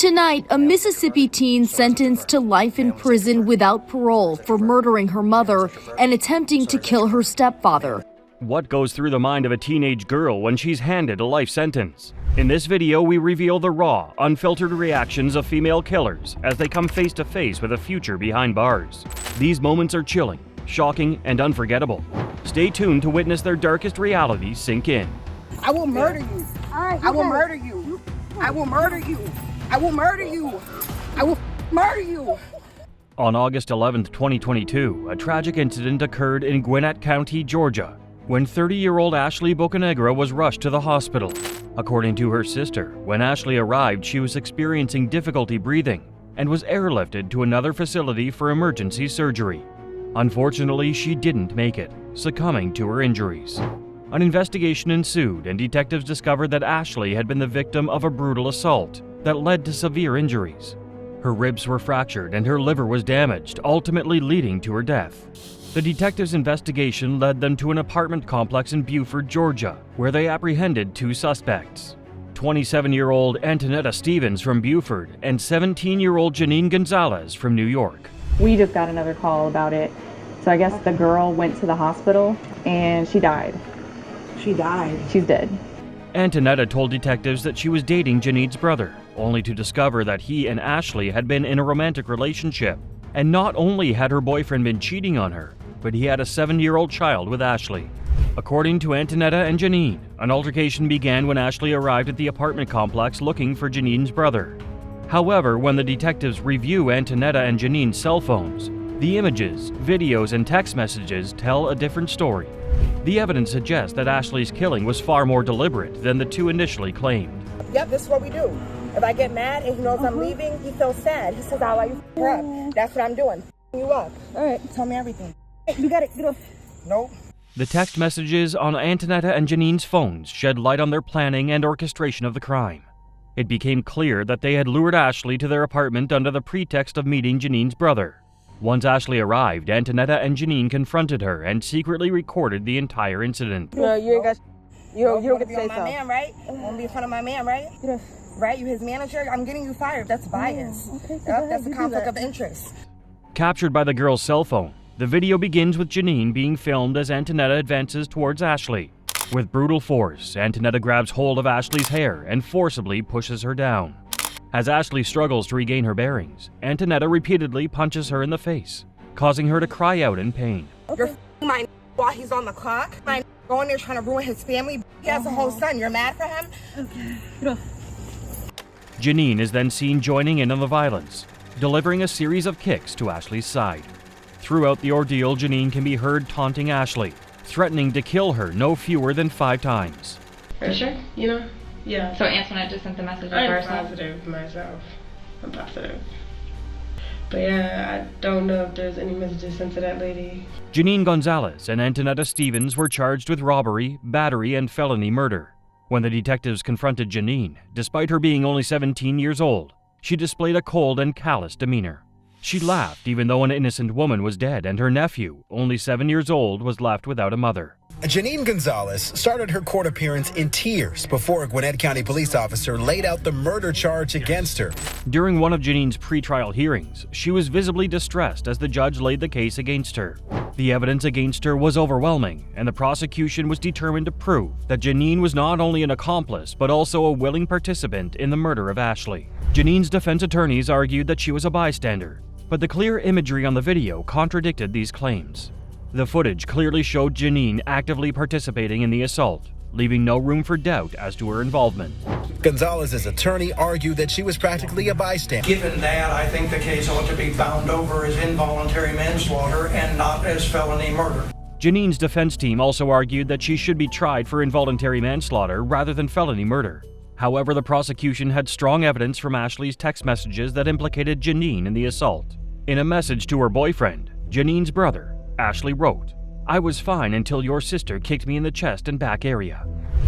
Tonight, a Mississippi teen sentenced to life in prison without parole for murdering her mother and attempting to kill her stepfather. What goes through the mind of a teenage girl when she's handed a life sentence? In this video, we reveal the raw, unfiltered reactions of female killers as they come face to face with a future behind bars. These moments are chilling, shocking, and unforgettable. Stay tuned to witness their darkest realities sink in. I will murder you. I will murder you. I will murder you. I will murder you. I will murder you. On August 11, 2022, a tragic incident occurred in Gwinnett County, Georgia, when 30-year-old Ashley Bocanegra was rushed to the hospital. According to her sister, when Ashley arrived, she was experiencing difficulty breathing and was airlifted to another facility for emergency surgery. Unfortunately, she didn't make it, succumbing to her injuries. An investigation ensued, and detectives discovered that Ashley had been the victim of a brutal assault that led to severe injuries. Her ribs were fractured and her liver was damaged, ultimately leading to her death. The detectives' investigation led them to an apartment complex in Beaufort, Georgia, where they apprehended two suspects: 27-year-old Antonetta Stevens from Beaufort and 17-year-old Janine Gonzalez from New York. We just got another call about it. So I guess the girl went to the hospital and she died. She died. She's dead. Antonetta told detectives that she was dating Janine's brother, only to discover that he and Ashley had been in a romantic relationship. And not only had her boyfriend been cheating on her, but he had a 7-year-old child with Ashley. According to Antonetta and Janine, an altercation began when Ashley arrived at the apartment complex looking for Janine's brother. However, when the detectives review Antonetta and Janine's cell phones, the images, videos, and text messages tell a different story. The evidence suggests that Ashley's killing was far more deliberate than the two initially claimed. Yep, this is what we do. If I get mad and he knows I'm leaving, he feels sad. He says, I'll let you her up. That's what I'm doing. You up. All right. Tell me everything. Hey, you got it. Get off. Nope. The text messages on Antonetta and Janine's phones shed light on their planning and orchestration of the crime. It became clear that they had lured Ashley to their apartment under the pretext of meeting Janine's brother. Once Ashley arrived, Antonetta and Janine confronted her and secretly recorded the entire incident. No, you ain't got. You don't get to say so. My man, right? You want to be in front of my man, right? Right? You his manager? I'm getting you fired. That's bias. Okay, yep, that's a conflict of interest. Captured by the girl's cell phone, the video begins with Janine being filmed as Antonetta advances towards Ashley. With brutal force, Antonetta grabs hold of Ashley's hair and forcibly pushes her down. As Ashley struggles to regain her bearings, Antonetta repeatedly punches her in the face, causing her to cry out in pain. You're f***ing my while he's on the clock. My going there trying to ruin his family. He has a whole son. You're mad for him? Okay. Janine is then seen joining in on the violence, delivering a series of kicks to Ashley's side. Throughout the ordeal, Janine can be heard taunting Ashley, threatening to kill her no fewer than 5 times. For sure, you know? Yeah. So Antoinette just sent the message I'm first? positive myself. I'm positive. But yeah, I don't know if there's any messages sent to that lady. Janine Gonzalez and Antonetta Stevens were charged with robbery, battery, and felony murder. When the detectives confronted Janine, despite her being only 17 years old, she displayed a cold and callous demeanor. She laughed even though an innocent woman was dead and her nephew, only 7 years old, was left without a mother. Janine Gonzalez started her court appearance in tears before a Gwinnett County police officer laid out the murder charge against her. During one of Janine's pretrial hearings, she was visibly distressed as the judge laid the case against her. The evidence against her was overwhelming, and the prosecution was determined to prove that Janine was not only an accomplice but also a willing participant in the murder of Ashley. Janine's defense attorneys argued that she was a bystander, but the clear imagery on the video contradicted these claims. The footage clearly showed Janine actively participating in the assault, leaving no room for doubt as to her involvement. Gonzalez's attorney argued that she was practically a bystander. Given that, I think the case ought to be bound over as involuntary manslaughter and not as felony murder. Janine's defense team also argued that she should be tried for involuntary manslaughter rather than felony murder. However, the prosecution had strong evidence from Ashley's text messages that implicated Janine in the assault. In a message to her boyfriend, Janine's brother, Ashley wrote, "I was fine until your sister kicked me in the chest and back area."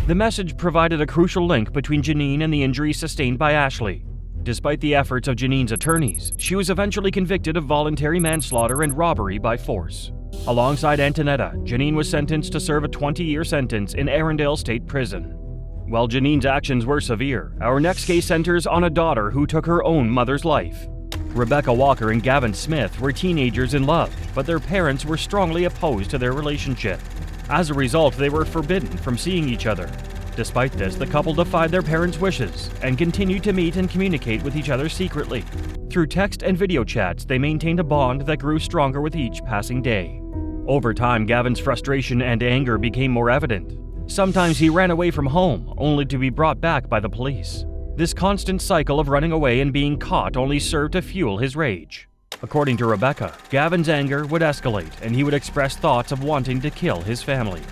The message provided a crucial link between Janine and the injuries sustained by Ashley. Despite the efforts of Janine's attorneys, she was eventually convicted of voluntary manslaughter and robbery by force. Alongside Antonetta, Janine was sentenced to serve a 20-year sentence in Arundel State Prison. While Janine's actions were severe, our next case centers on a daughter who took her own mother's life. Rebecca Walker and Gavin Smith were teenagers in love, but their parents were strongly opposed to their relationship. As a result, they were forbidden from seeing each other. Despite this, the couple defied their parents' wishes and continued to meet and communicate with each other secretly. Through text and video chats, they maintained a bond that grew stronger with each passing day. Over time, Gavin's frustration and anger became more evident. Sometimes he ran away from home, only to be brought back by the police. This constant cycle of running away and being caught only served to fuel his rage. According to Rebecca, Gavin's anger would escalate and he would express thoughts of wanting to kill his family.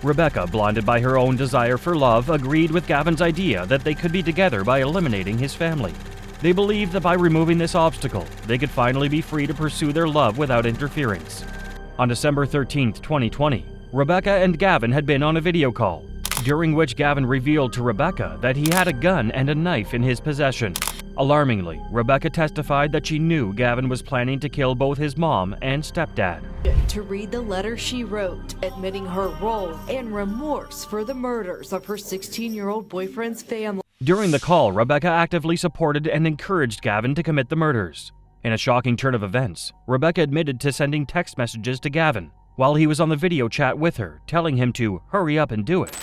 Rebecca, blinded by her own desire for love, agreed with Gavin's idea that they could be together by eliminating his family. They believed that by removing this obstacle, they could finally be free to pursue their love without interference. On December 13, 2020, Rebecca and Gavin had been on a video call, during which Gavin revealed to Rebecca that he had a gun and a knife in his possession. Alarmingly, Rebecca testified that she knew Gavin was planning to kill both his mom and stepdad. To read the letter she wrote, admitting her role and remorse for the murders of her 16-year-old boyfriend's family. During the call, Rebecca actively supported and encouraged Gavin to commit the murders. In a shocking turn of events, Rebecca admitted to sending text messages to Gavin while he was on the video chat with her, telling him to hurry up and do it.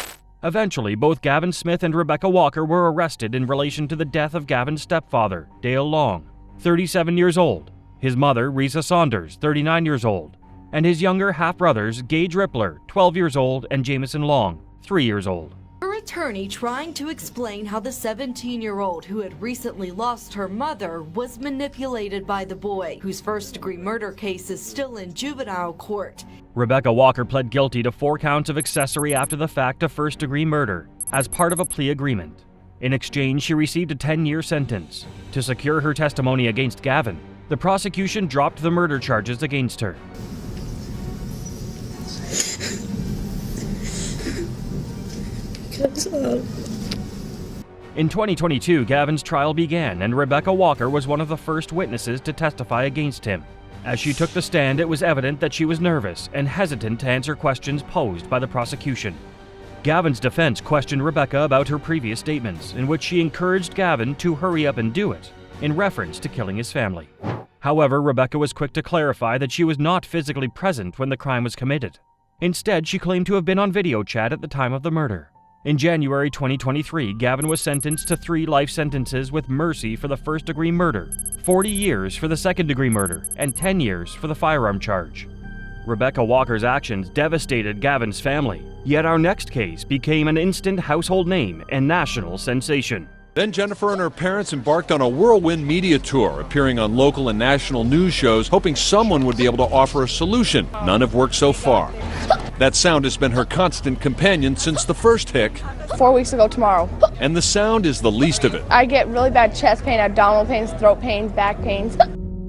Eventually, both Gavin Smith and Rebecca Walker were arrested in relation to the death of Gavin's stepfather, Dale Long, 37 years old, his mother, Risa Saunders, 39 years old, and his younger half-brothers, Gage Rippler, 12 years old, and Jameson Long, 3 years old. Her attorney trying to explain how the 17-year-old who had recently lost her mother was manipulated by the boy, whose first-degree murder case is still in juvenile court. Rebecca Walker pled guilty to 4 counts of accessory after the fact of first-degree murder as part of a plea agreement. In exchange, she received a 10-year sentence. To secure her testimony against Gavin, the prosecution dropped the murder charges against her. In 2022, Gavin's trial began, and Rebecca Walker was one of the first witnesses to testify against him. As she took the stand, it was evident that she was nervous and hesitant to answer questions posed by the prosecution. Gavin's defense questioned Rebecca about her previous statements, in which she encouraged Gavin to hurry up and do it, in reference to killing his family. However, Rebecca was quick to clarify that she was not physically present when the crime was committed. Instead, she claimed to have been on video chat at the time of the murder. In January 2023, Gavin was sentenced to 3 life sentences with mercy for the first-degree murder, 40 years for the second-degree murder, and 10 years for the firearm charge. Rebecca Walker's actions devastated Gavin's family, yet our next case became an instant household name and national sensation. Then Jennifer and her parents embarked on a whirlwind media tour, appearing on local and national news shows, hoping someone would be able to offer a solution. None have worked so far. That sound has been her constant companion since the first hic. 4 weeks ago tomorrow. And the sound is the least of it. I get really bad chest pain, abdominal pains, throat pains, back pains.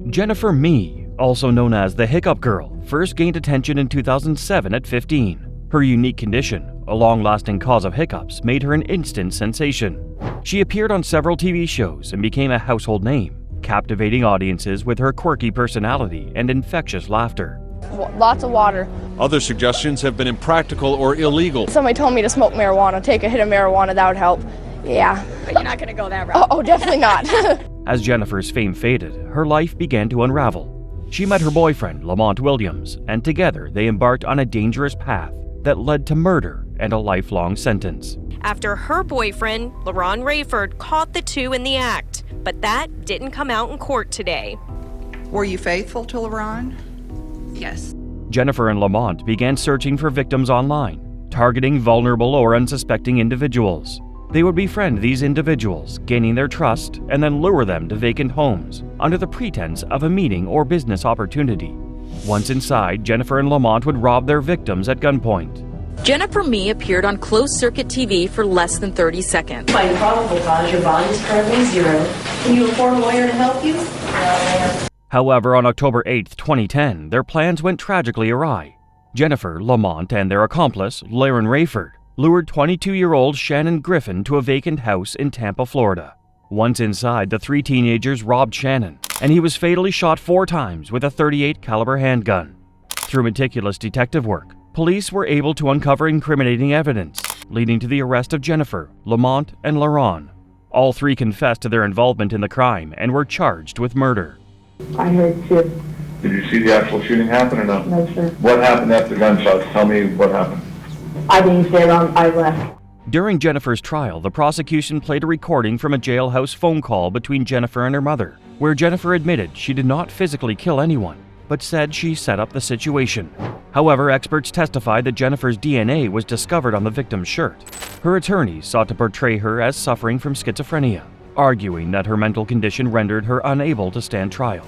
Jennifer Mee, also known as the Hiccup Girl, first gained attention in 2007 at 15. Her unique condition, a long-lasting cause of hiccups, made her an instant sensation. She appeared on several TV shows and became a household name, captivating audiences with her quirky personality and infectious laughter. Lots of water. Other suggestions have been impractical or illegal. Somebody told me to smoke marijuana, take a hit of marijuana, that would help. Yeah. But you're not going to go that route. Oh, definitely not. As Jennifer's fame faded, her life began to unravel. She met her boyfriend, Lamont Williams, and together they embarked on a dangerous path that led to murder and a lifelong sentence. After her boyfriend, LaRon Rayford, caught the two in the act, but that didn't come out in court today. Were you faithful to LaRon? Yes. Jennifer and Lamont began searching for victims online, targeting vulnerable or unsuspecting individuals. They would befriend these individuals, gaining their trust, and then lure them to vacant homes under the pretense of a meeting or business opportunity. Once inside, Jennifer and Lamont would rob their victims at gunpoint. Jennifer Mee appeared on closed-circuit TV for less than 30 seconds. By the probable cause, your bond is currently 0. Can you afford a lawyer to help you? No. However, on October 8, 2010, their plans went tragically awry. Jennifer, Lamont, and their accomplice, LaRon Rayford, lured 22-year-old Shannon Griffin to a vacant house in Tampa, Florida. Once inside, the 3 teenagers robbed Shannon, and he was fatally shot 4 times with a .38 caliber handgun. Through meticulous detective work, police were able to uncover incriminating evidence, leading to the arrest of Jennifer, Lamont, and LaRon. All three confessed to their involvement in the crime and were charged with murder. I heard two. Did you see the actual shooting happen or no? No, sir. What happened after gunshots? Tell me what happened. I didn't stay around. I left. During Jennifer's trial, the prosecution played a recording from a jailhouse phone call between Jennifer and her mother, where Jennifer admitted she did not physically kill anyone, but said she set up the situation. However, experts testified that Jennifer's DNA was discovered on the victim's shirt. Her attorneys sought to portray her as suffering from schizophrenia, arguing that her mental condition rendered her unable to stand trial.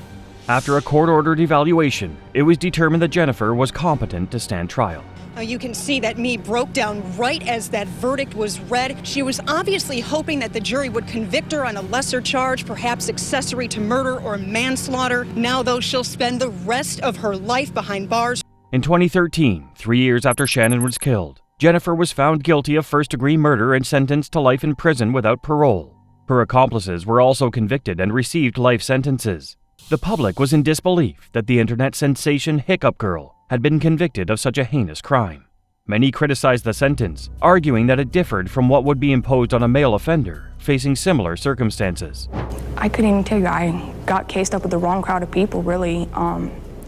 After a court-ordered evaluation, it was determined that Jennifer was competent to stand trial. You can see that Mee broke down right as that verdict was read. She was obviously hoping that the jury would convict her on a lesser charge, perhaps accessory to murder or manslaughter. Now, though, she'll spend the rest of her life behind bars. In 2013, 3 years after Shannon was killed, Jennifer was found guilty of first-degree murder and sentenced to life in prison without parole. Her accomplices were also convicted and received life sentences. The public was in disbelief that the internet sensation Hiccup Girl had been convicted of such a heinous crime. Many criticized the sentence, arguing that it differed from what would be imposed on a male offender facing similar circumstances. I couldn't even tell you. I got cased up with the wrong crowd of people, really.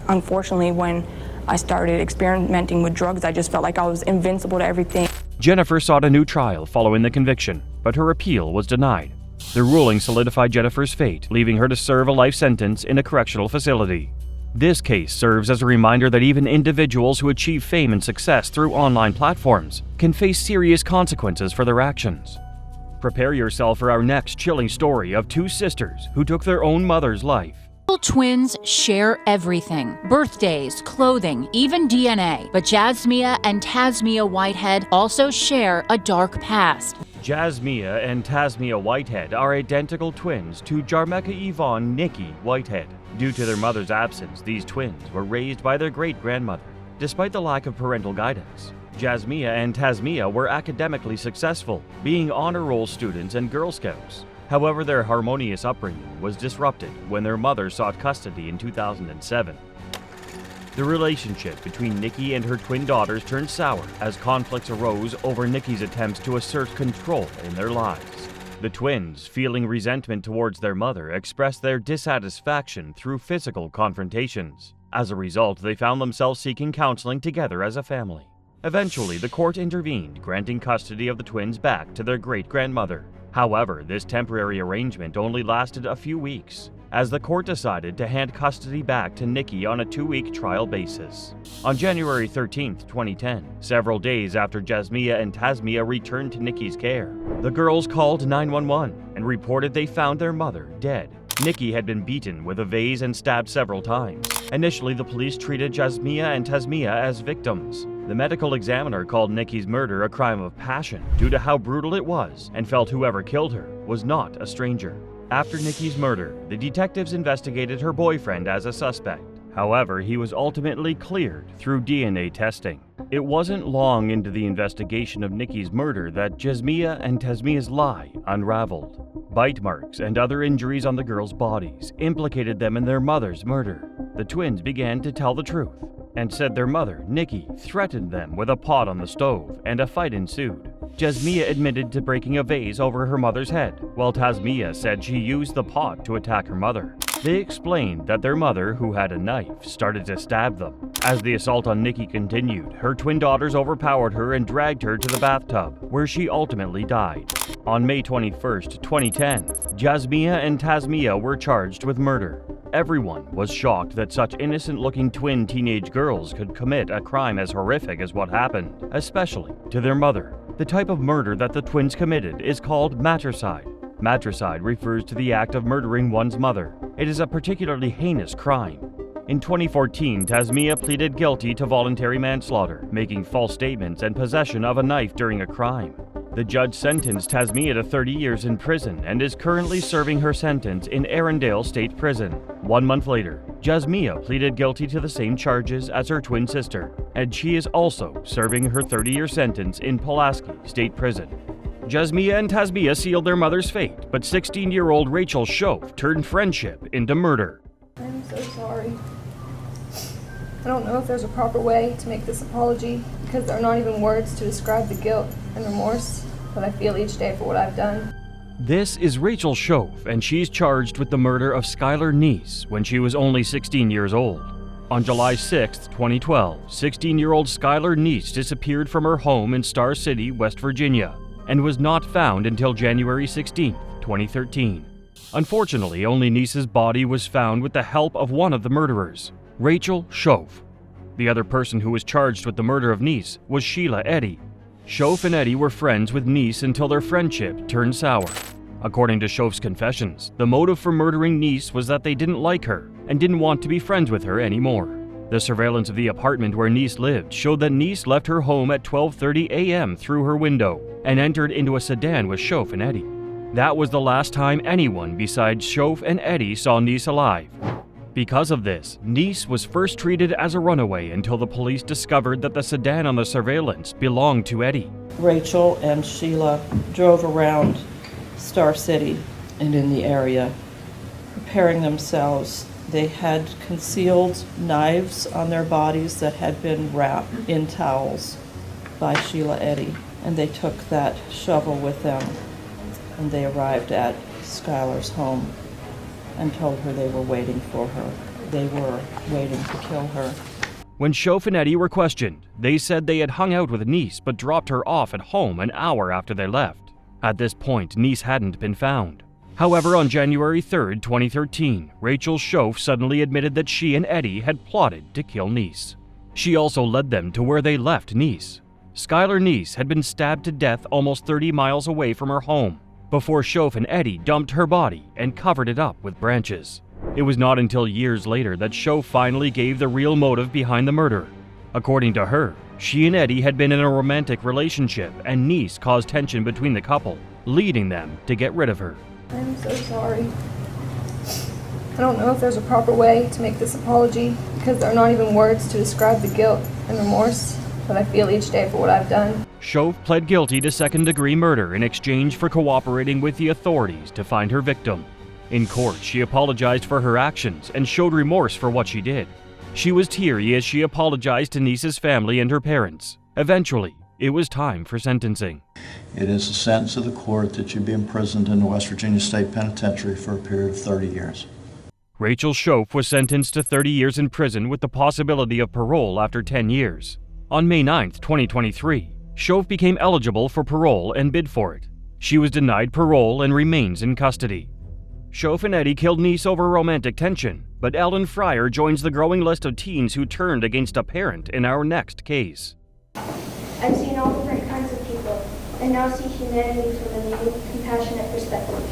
Unfortunately, when I started experimenting with drugs, I just felt like I was invincible to everything. Jennifer sought a new trial following the conviction, but her appeal was denied. The ruling solidified Jennifer's fate, leaving her to serve a life sentence in a correctional facility. This case serves as a reminder that even individuals who achieve fame and success through online platforms can face serious consequences for their actions. Prepare yourself for our next chilling story of two sisters who took their own mother's life. Twins share everything: birthdays, clothing, even DNA. But Jasmia and Tasmia Whitehead also share a dark past. Jasmia and Tasmia Whitehead are identical twins to Jarmeka Yvonne Nikki Whitehead. Due to their mother's absence, these twins were raised by their great-grandmother. Despite the lack of parental guidance, Jasmia and Tasmia were academically successful, being honor roll students and Girl Scouts. However, their harmonious upbringing was disrupted when their mother sought custody in 2007. The relationship between Nikki and her twin daughters turned sour as conflicts arose over Nikki's attempts to assert control in their lives. The twins, feeling resentment towards their mother, expressed their dissatisfaction through physical confrontations. As a result, they found themselves seeking counseling together as a family. Eventually, the court intervened, granting custody of the twins back to their great-grandmother. However, this temporary arrangement only lasted a few weeks, as the court decided to hand custody back to Nikki on a 2-week trial basis. On January 13, 2010, several days after Jasmia and Tasmia returned to Nikki's care, the girls called 911 and reported they found their mother dead. Nikki had been beaten with a vase and stabbed several times. Initially, the police treated Jasmia and Tasmia as victims. The medical examiner called Nikki's murder a crime of passion due to how brutal it was and felt whoever killed her was not a stranger. After Nikki's murder, the detectives investigated her boyfriend as a suspect. However, he was ultimately cleared through DNA testing. It wasn't long into the investigation of Nikki's murder that Jasmia and Tasmia's lie unraveled. Bite marks and other injuries on the girls' bodies implicated them in their mother's murder. The twins began to tell the truth and said their mother, Nikki, threatened them with a pot on the stove, and a fight ensued. Jasmia admitted to breaking a vase over her mother's head, while Tasmia said she used the pot to attack her mother. They explained that their mother, who had a knife, started to stab them. As the assault on Nikki continued, her twin daughters overpowered her and dragged her to the bathtub, where she ultimately died. On May 21, 2010, Jasmia and Tasmia were charged with murder. Everyone was shocked that such innocent-looking twin teenage girls could commit a crime as horrific as what happened, especially to their mother. The type of murder that the twins committed is called matricide. Matricide refers to the act of murdering one's mother. It is a particularly heinous crime. In 2014, Tasmia pleaded guilty to voluntary manslaughter, making false statements and possession of a knife during a crime. The judge sentenced Tasmia to 30 years in prison and is currently serving her sentence in Arundel State Prison. 1 month later, Jasmia pleaded guilty to the same charges as her twin sister, and she is also serving her 30-year sentence in Pulaski State Prison. Jasmia and Tasmia sealed their mother's fate, but 16-year-old Rachel Shove turned friendship into murder. I'm so sorry. don't know if there's a proper way to make this apology because there are not even words to describe the guilt and remorse that I feel each day for what I've done. This is Rachel Schoaf, and she's charged with the murder of Skylar Neese when she was only 16 years old. On July 6, 2012, 16-year-old Skylar Neese disappeared from her home in Star City, West Virginia, and was not found until January 16, 2013. Unfortunately, only Neese's body was found with the help of one of the murderers, Rachel Schoaf. The other person who was charged with the murder of Neese was Sheila Eddy. Schoaf and Eddy were friends with Neese until their friendship turned sour. According to Schoaf's confessions, the motive for murdering Neese was that they didn't like her and didn't want to be friends with her anymore. The surveillance of the apartment where Neese lived showed that Neese left her home at 12:30 a.m. through her window and entered into a sedan with Schoaf and Eddy. That was the last time anyone besides Schoaf and Eddy saw Neese alive. Because of this, Neese was first treated as a runaway until the police discovered that the sedan on the surveillance belonged to Eddy. Rachel and Sheila drove around Star City and in the area, preparing themselves. They had concealed knives on their bodies that had been wrapped in towels by Sheila Eddy, and they took that shovel with them, and they arrived at Skylar's home and told her they were waiting for her. They were waiting to kill her. When Schoaf and Eddy were questioned, they said they had hung out with Neese but dropped her off at home an hour after they left. At this point, Neese hadn't been found. However, on January 3, 2013, Rachel Schoaf suddenly admitted that she and Eddy had plotted to kill Neese. She also led them to where they left Neese. Skylar Neese had been stabbed to death almost 30 miles away from her home before Schoaf and Eddy dumped her body and covered it up with branches. It was not until years later that Schoaf finally gave the real motive behind the murder. According to her, she and Eddy had been in a romantic relationship and Neese caused tension between the couple, leading them to get rid of her. I'm so sorry. I don't know if there's a proper way to make this apology because there are not even words to describe the guilt and remorse that I feel each day for what I've done. Schoaf pled guilty to second-degree murder in exchange for cooperating with the authorities to find her victim. In court, she apologized for her actions and showed remorse for what she did. She was teary as she apologized to Neese's family and her parents. Eventually, it was time for sentencing. It is the sentence of the court that you be imprisoned in the West Virginia State Penitentiary for a period of 30 years. Rachel Schoaf was sentenced to 30 years in prison with the possibility of parole after 10 years. On May 9, 2023, Schoaf became eligible for parole and bid for it. She was denied parole and remains in custody. Schoaf and Eddy killed Neese over romantic tension, but Ellen Fryer joins the growing list of teens who turned against a parent in our next case. I've seen all different kinds of people, and now see humanity from a new, compassionate perspective.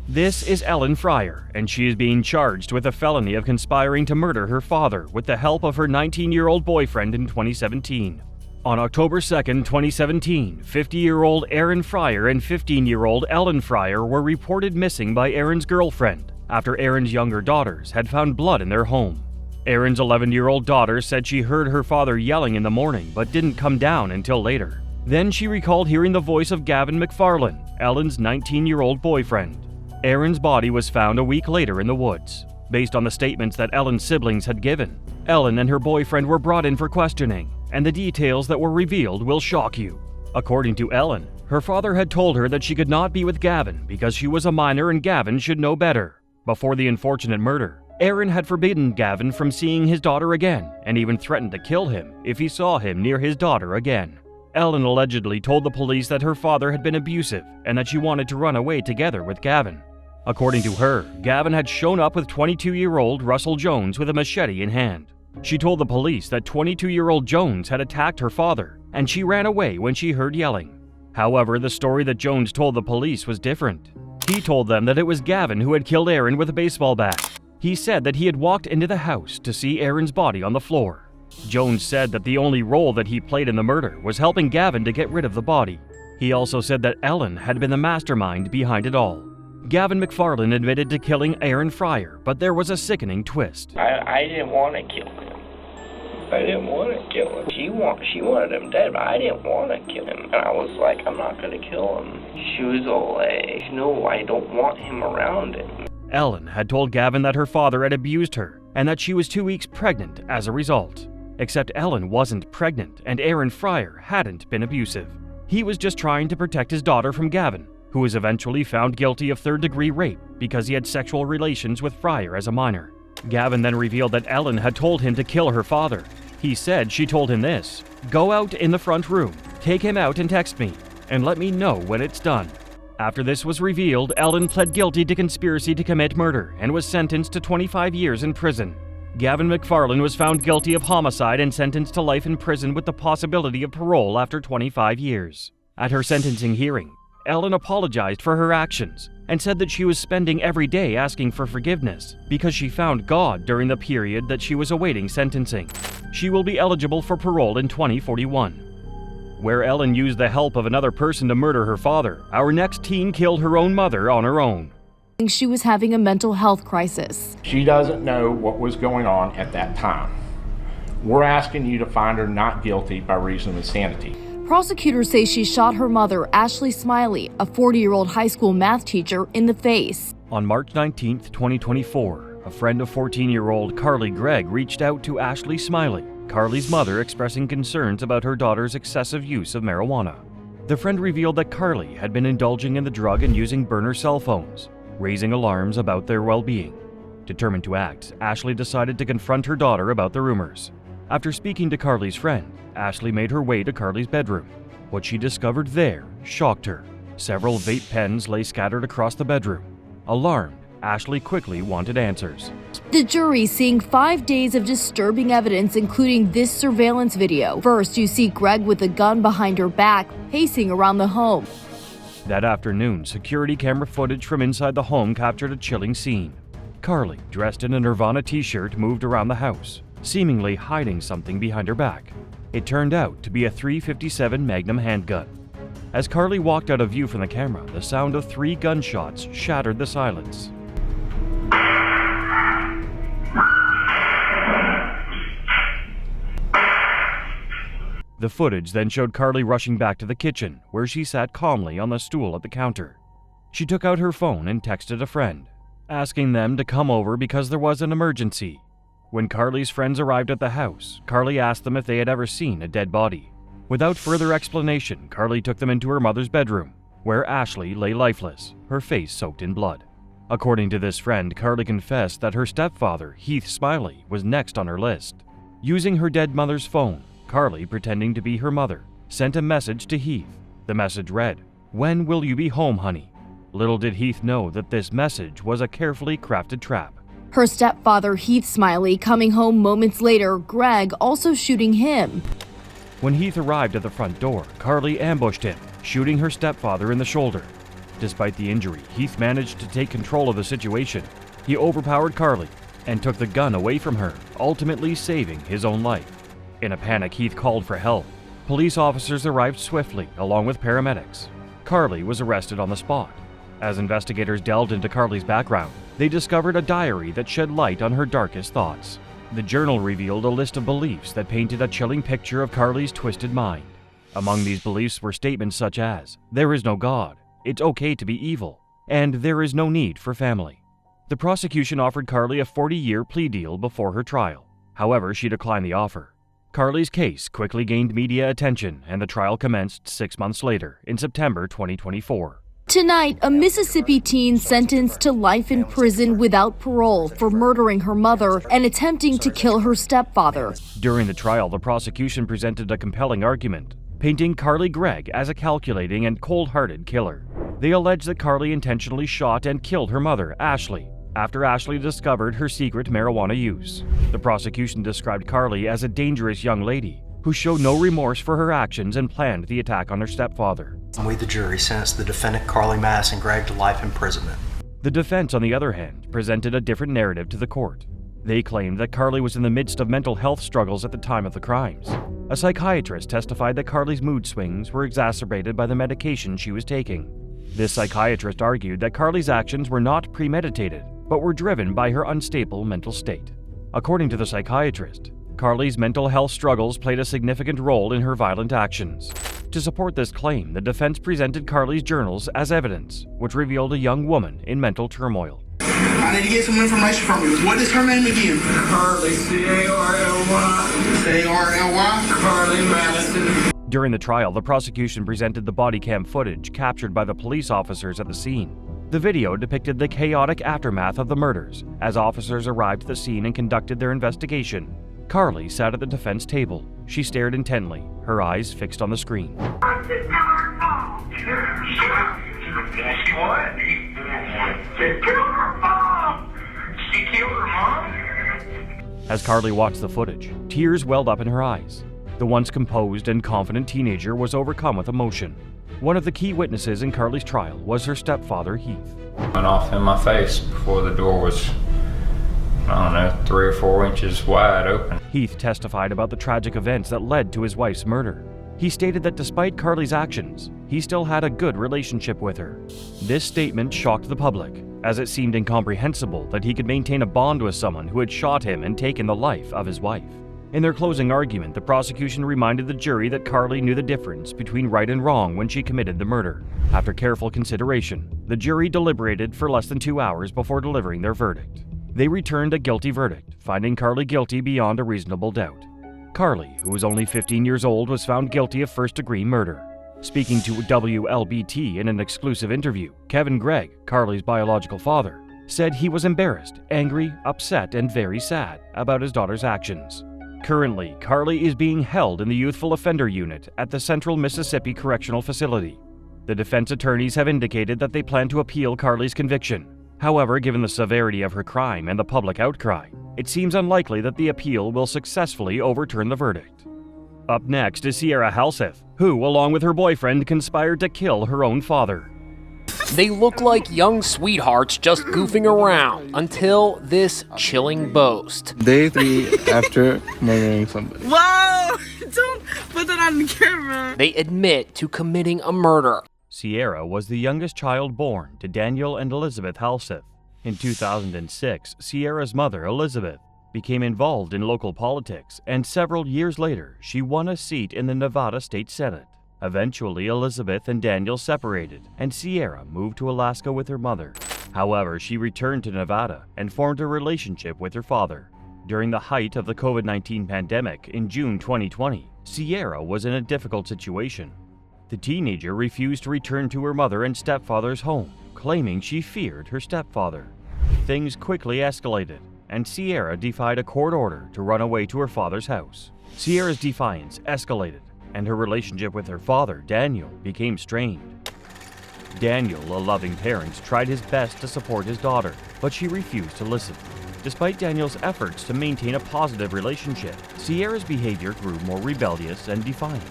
This is Ellen Fryer, and she is being charged with a felony of conspiring to murder her father with the help of her 19-year-old boyfriend in 2017. On October 2, 2017, 50-year-old Aaron Fryer and 15-year-old Ellen Fryer were reported missing by Aaron's girlfriend after Aaron's younger daughters had found blood in their home. Aaron's 11-year-old daughter said she heard her father yelling in the morning but didn't come down until later. Then she recalled hearing the voice of Gavin McFarlane, Ellen's 19-year-old boyfriend. Aaron's body was found a week later in the woods. Based on the statements that Ellen's siblings had given, Ellen and her boyfriend were brought in for questioning, and the details that were revealed will shock you. According to Ellen, her father had told her that she could not be with Gavin because she was a minor and Gavin should know better. Before the unfortunate murder, Aaron had forbidden Gavin from seeing his daughter again and even threatened to kill him if he saw him near his daughter again. Ellen allegedly told the police that her father had been abusive and that she wanted to run away together with Gavin. According to her, Gavin had shown up with 22-year-old Russell Jones with a machete in hand. She told the police that 22-year-old Jones had attacked her father, and she ran away when she heard yelling. However, the story that Jones told the police was different. He told them that it was Gavin who had killed Aaron with a baseball bat. He said that he had walked into the house to see Aaron's body on the floor. Jones said that the only role that he played in the murder was helping Gavin to get rid of the body. He also said that Ellen had been the mastermind behind it all. Gavin McFarlane admitted to killing Aaron Fryer, but there was a sickening twist. I didn't want to kill him. I didn't want to kill him. She wanted him dead, but I didn't want to kill him. And I was like, I'm not going to kill him. She was all like, no, I don't want him around him. Ellen had told Gavin that her father had abused her and that she was 2 weeks pregnant as a result. Except Ellen wasn't pregnant and Aaron Fryer hadn't been abusive. He was just trying to protect his daughter from Gavin, who was eventually found guilty of third-degree rape because he had sexual relations with Fryer as a minor. Gavin then revealed that Ellen had told him to kill her father. He said she told him this: "Go out in the front room, take him out and text me, and let me know when it's done." After this was revealed, Ellen pled guilty to conspiracy to commit murder and was sentenced to 25 years in prison. Gavin McFarland was found guilty of homicide and sentenced to life in prison with the possibility of parole after 25 years. At her sentencing hearing, Ellen apologized for her actions and said that she was spending every day asking for forgiveness because she found God during the period that she was awaiting sentencing. She will be eligible for parole in 2041. Where Ellen used the help of another person to murder her father, our next teen killed her own mother on her own. She was having a mental health crisis. She doesn't know what was going on at that time. We're asking you to find her not guilty by reason of insanity. Prosecutors say she shot her mother, Ashley Smiley, a 40-year-old high school math teacher, in the face. On March 19, 2024, a friend of 14-year-old Carly Gregg reached out to Ashley Smiley, Carly's mother, expressing concerns about her daughter's excessive use of marijuana. The friend revealed that Carly had been indulging in the drug and using burner cell phones, raising alarms about their well-being. Determined to act, Ashley decided to confront her daughter about the rumors. After speaking to Carly's friend, Ashley made her way to Carly's bedroom. What she discovered there shocked her. Several vape pens lay scattered across the bedroom. Alarmed, Ashley quickly wanted answers. The jury seeing 5 days of disturbing evidence, including this surveillance video. First, you see Gregg with a gun behind her back, pacing around the home. That afternoon, security camera footage from inside the home captured a chilling scene. Carly, dressed in a Nirvana t-shirt, moved around the house, seemingly hiding something behind her back. It turned out to be a .357 Magnum handgun. As Carly walked out of view from the camera, the sound of 3 gunshots shattered the silence. The footage then showed Carly rushing back to the kitchen, where she sat calmly on the stool at the counter. She took out her phone and texted a friend, asking them to come over because there was an emergency. When Carly's friends arrived at the house, Carly asked them if they had ever seen a dead body. Without further explanation, Carly took them into her mother's bedroom, where Ashley lay lifeless, her face soaked in blood. According to this friend, Carly confessed that her stepfather, Heath Smiley, was next on her list. Using her dead mother's phone, Carly, pretending to be her mother, sent a message to Heath. The message read, "When will you be home, honey?" Little did Heath know that this message was a carefully crafted trap. Her stepfather, Heath Smiley, coming home moments later, Gregg also shooting him. When Heath arrived at the front door, Carly ambushed him, shooting her stepfather in the shoulder. Despite the injury, Heath managed to take control of the situation. He overpowered Carly and took the gun away from her, ultimately saving his own life. In a panic, Heath called for help. Police officers arrived swiftly, along with paramedics. Carly was arrested on the spot. As investigators delved into Carly's background, they discovered a diary that shed light on her darkest thoughts. The journal revealed a list of beliefs that painted a chilling picture of Carly's twisted mind. Among these beliefs were statements such as, "There is no God," "It's okay to be evil," and "There is no need for family." The prosecution offered Carly a 40-year plea deal before her trial. However, she declined the offer. Carly's case quickly gained media attention, and the trial commenced 6 months later, in September 2024. Tonight, a Mississippi teen sentenced to life in prison without parole for murdering her mother and attempting to kill her stepfather. During the trial, the prosecution presented a compelling argument, painting Carly Gregg as a calculating and cold-hearted killer. They alleged that Carly intentionally shot and killed her mother, Ashley, after Ashley discovered her secret marijuana use. The prosecution described Carly as a dangerous young lady who showed no remorse for her actions and planned the attack on her stepfather. We, the jury, sentenced the defendant Carly Mass and Gregg to life imprisonment. The defense, on the other hand, presented a different narrative to the court. They claimed that Carly was in the midst of mental health struggles at the time of the crimes. A psychiatrist testified that Carly's mood swings were exacerbated by the medication she was taking. This psychiatrist argued that Carly's actions were not premeditated, but were driven by her unstable mental state. According to the psychiatrist, Carly's mental health struggles played a significant role in her violent actions. To support this claim, the defense presented Carly's journals as evidence, which revealed a young woman in mental turmoil. I need to get some information from you. What is her name again? Carly, C-A-R-L-Y. C-A-R-L-Y? Carly Madison. During the trial, the prosecution presented the body cam footage captured by the police officers at the scene. The video depicted the chaotic aftermath of the murders as officers arrived at the scene and conducted their investigation. Carly sat at the defense table. She stared intently, her eyes fixed on the screen. As Carly watched the footage, tears welled up in her eyes. The once composed and confident teenager was overcome with emotion. One of the key witnesses in Carly's trial was her stepfather, Heath. Went off in my face before the door was, I don't know, 3 or 4 inches wide open. Heath testified about the tragic events that led to his wife's murder. He stated that despite Carly's actions, he still had a good relationship with her. This statement shocked the public, as it seemed incomprehensible that he could maintain a bond with someone who had shot him and taken the life of his wife. In their closing argument, the prosecution reminded the jury that Carly knew the difference between right and wrong when she committed the murder. After careful consideration, the jury deliberated for less than 2 hours before delivering their verdict. They returned a guilty verdict, finding Carly guilty beyond a reasonable doubt. Carly, who was only 15 years old, was found guilty of first-degree murder. Speaking to WLBT in an exclusive interview, Kevin Gregg, Carly's biological father, said he was embarrassed, angry, upset, and very sad about his daughter's actions. Currently, Carly is being held in the Youthful Offender Unit at the Central Mississippi Correctional Facility. The defense attorneys have indicated that they plan to appeal Carly's conviction. However, given the severity of her crime and the public outcry, it seems unlikely that the appeal will successfully overturn the verdict. Up next is Sierra Halseth, who, along with her boyfriend, conspired to kill her own father. They look like young sweethearts just goofing around until this chilling boast. Day 3 after murdering somebody. Whoa! Don't put that on the camera. They admit to committing a murder. Sierra was the youngest child born to Daniel and Elizabeth Halseth. In 2006, Sierra's mother, Elizabeth, became involved in local politics, and several years later, she won a seat in the Nevada State Senate. Eventually, Elizabeth and Daniel separated, and Sierra moved to Alaska with her mother. However, she returned to Nevada and formed a relationship with her father. During the height of the COVID-19 pandemic in June 2020, Sierra was in a difficult situation. The teenager refused to return to her mother and stepfather's home, claiming she feared her stepfather. Things quickly escalated, and Sierra defied a court order to run away to her father's house. Sierra's defiance escalated, and her relationship with her father, Daniel, became strained. Daniel, a loving parent, tried his best to support his daughter, but she refused to listen. Despite Daniel's efforts to maintain a positive relationship, Sierra's behavior grew more rebellious and defiant.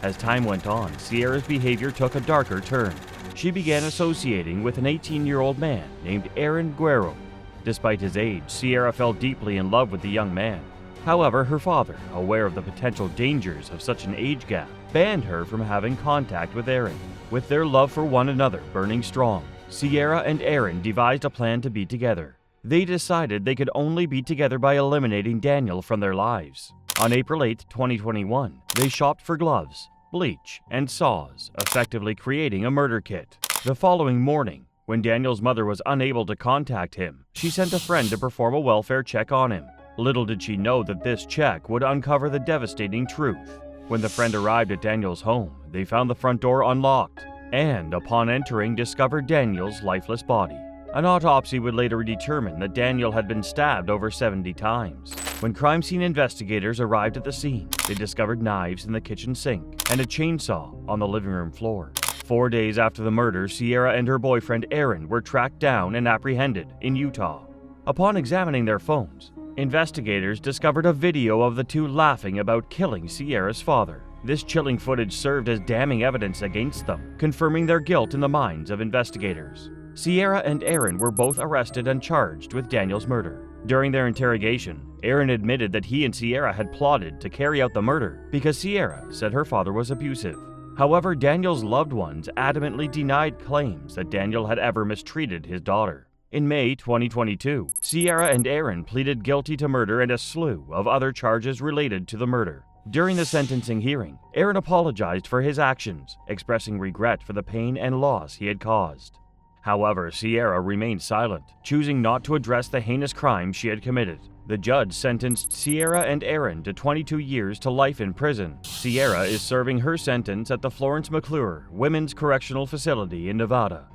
As time went on, Sierra's behavior took a darker turn. She began associating with an 18-year-old man named Aaron Guerrero. Despite his age, Sierra fell deeply in love with the young man. However, her father, aware of the potential dangers of such an age gap, banned her from having contact with Aaron. With their love for one another burning strong, Sierra and Aaron devised a plan to be together. They decided they could only be together by eliminating Daniel from their lives. On April 8, 2021, they shopped for gloves, bleach, and saws, effectively creating a murder kit. The following morning, when Daniel's mother was unable to contact him, she sent a friend to perform a welfare check on him. Little did she know that this check would uncover the devastating truth. When the friend arrived at Daniel's home, they found the front door unlocked, and upon entering, discovered Daniel's lifeless body. An autopsy would later determine that Daniel had been stabbed over 70 times. When crime scene investigators arrived at the scene, they discovered knives in the kitchen sink and a chainsaw on the living room floor. 4 days after the murder, Sierra and her boyfriend Aaron were tracked down and apprehended in Utah. Upon examining their phones, investigators discovered a video of the two laughing about killing Sierra's father. This chilling footage served as damning evidence against them, confirming their guilt in the minds of investigators. Sierra and Aaron were both arrested and charged with Daniel's murder. During their interrogation, Aaron admitted that he and Sierra had plotted to carry out the murder because Sierra said her father was abusive. However, Daniel's loved ones adamantly denied claims that Daniel had ever mistreated his daughter. In May 2022, Sierra and Aaron pleaded guilty to murder and a slew of other charges related to the murder. During the sentencing hearing, Aaron apologized for his actions, expressing regret for the pain and loss he had caused. However, Sierra remained silent, choosing not to address the heinous crime she had committed. The judge sentenced Sierra and Aaron to 22 years to life in prison. Sierra is serving her sentence at the Florence McClure Women's Correctional Facility in Nevada.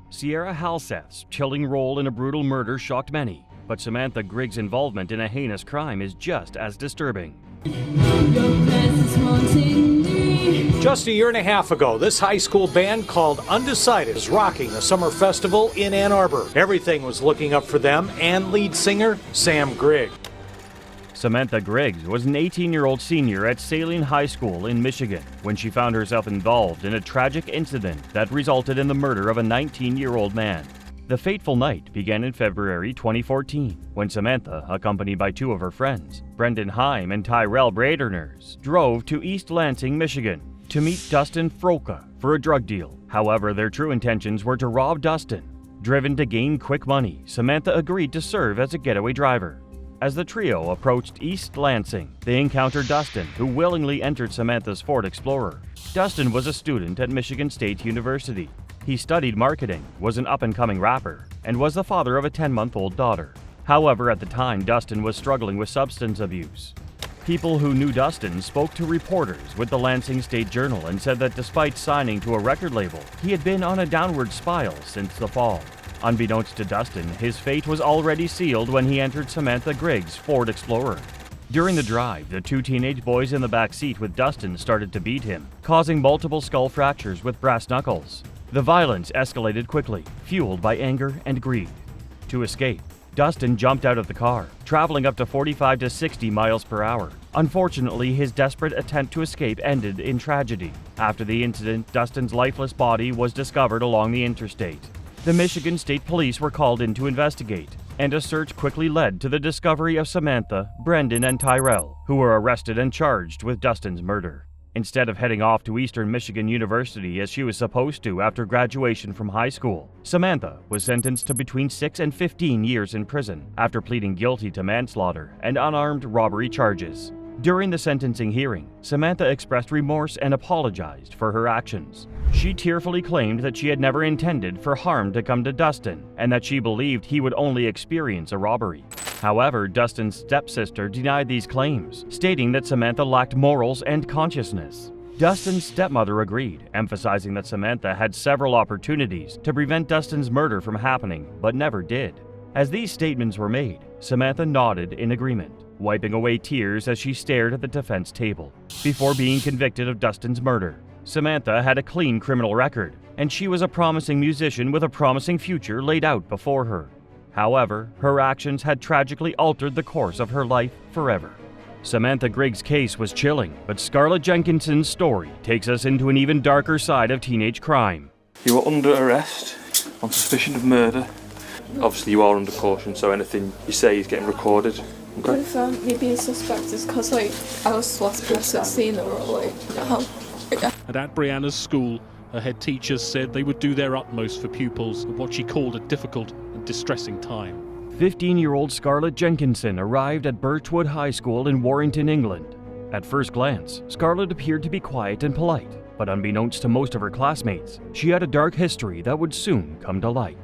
Sierra Halseth's chilling role in a brutal murder shocked many, but Samantha Griggs' involvement in a heinous crime is just as disturbing. Just a year and a half ago, this high school band called Undecided was rocking a summer festival in Ann Arbor. Everything was looking up for them and lead singer Sam Griggs. Samantha Griggs was an 18-year-old senior at Saline High School in Michigan when she found herself involved in a tragic incident that resulted in the murder of a 19-year-old man. The fateful night began in February 2014 when Samantha, accompanied by two of her friends, Brendan Heim and Tyrell Braderners, drove to East Lansing, Michigan to meet Dustin Froka for a drug deal. However, their true intentions were to rob Dustin. Driven to gain quick money, Samantha agreed to serve as a getaway driver. As the trio approached East Lansing, they encountered Dustin, who willingly entered Samantha's Ford Explorer. Dustin was a student at Michigan State University. He studied marketing, was an up-and-coming rapper, and was the father of a 10-month-old daughter. However, at the time, Dustin was struggling with substance abuse. People who knew Dustin spoke to reporters with the Lansing State Journal and said that despite signing to a record label, he had been on a downward spiral since the fall. Unbeknownst to Dustin, his fate was already sealed when he entered Samantha Griggs' Ford Explorer. During the drive, the two teenage boys in the back seat with Dustin started to beat him, causing multiple skull fractures with brass knuckles. The violence escalated quickly, fueled by anger and greed. To escape, Dustin jumped out of the car, traveling up to 45 to 60 miles per hour. Unfortunately, his desperate attempt to escape ended in tragedy. After the incident, Dustin's lifeless body was discovered along the interstate. The Michigan State Police were called in to investigate, and a search quickly led to the discovery of Samantha, Brendan, and Tyrell, who were arrested and charged with Dustin's murder. Instead of heading off to Eastern Michigan University as she was supposed to after graduation from high school, Samantha was sentenced to between 6 and 15 years in prison after pleading guilty to manslaughter and unarmed robbery charges. During the sentencing hearing, Samantha expressed remorse and apologized for her actions. She tearfully claimed that she had never intended for harm to come to Dustin and that she believed he would only experience a robbery. However, Dustin's stepsister denied these claims, stating that Samantha lacked morals and consciousness. Dustin's stepmother agreed, emphasizing that Samantha had several opportunities to prevent Dustin's murder from happening, but never did. As these statements were made, Samantha nodded in agreement, wiping away tears as she stared at the defense table. Before being convicted of Dustin's murder, Samantha had a clean criminal record, and she was a promising musician with a promising future laid out before her. However, her actions had tragically altered the course of her life forever. Samantha Griggs' case was chilling, but Scarlett Jenkinson's story takes us into an even darker side of teenage crime. You are under arrest on suspicion of murder. Obviously you are under caution, so anything you say is getting recorded. Okay? If me being suspect is because I was the last person seeing the role, And at Brianna's school, her head teachers said they would do their utmost for pupils at what she called a difficult and distressing time. 15-year-old Scarlett Jenkinson arrived at Birchwood High School in Warrington, England. At first glance, Scarlett appeared to be quiet and polite, but unbeknownst to most of her classmates, she had a dark history that would soon come to light.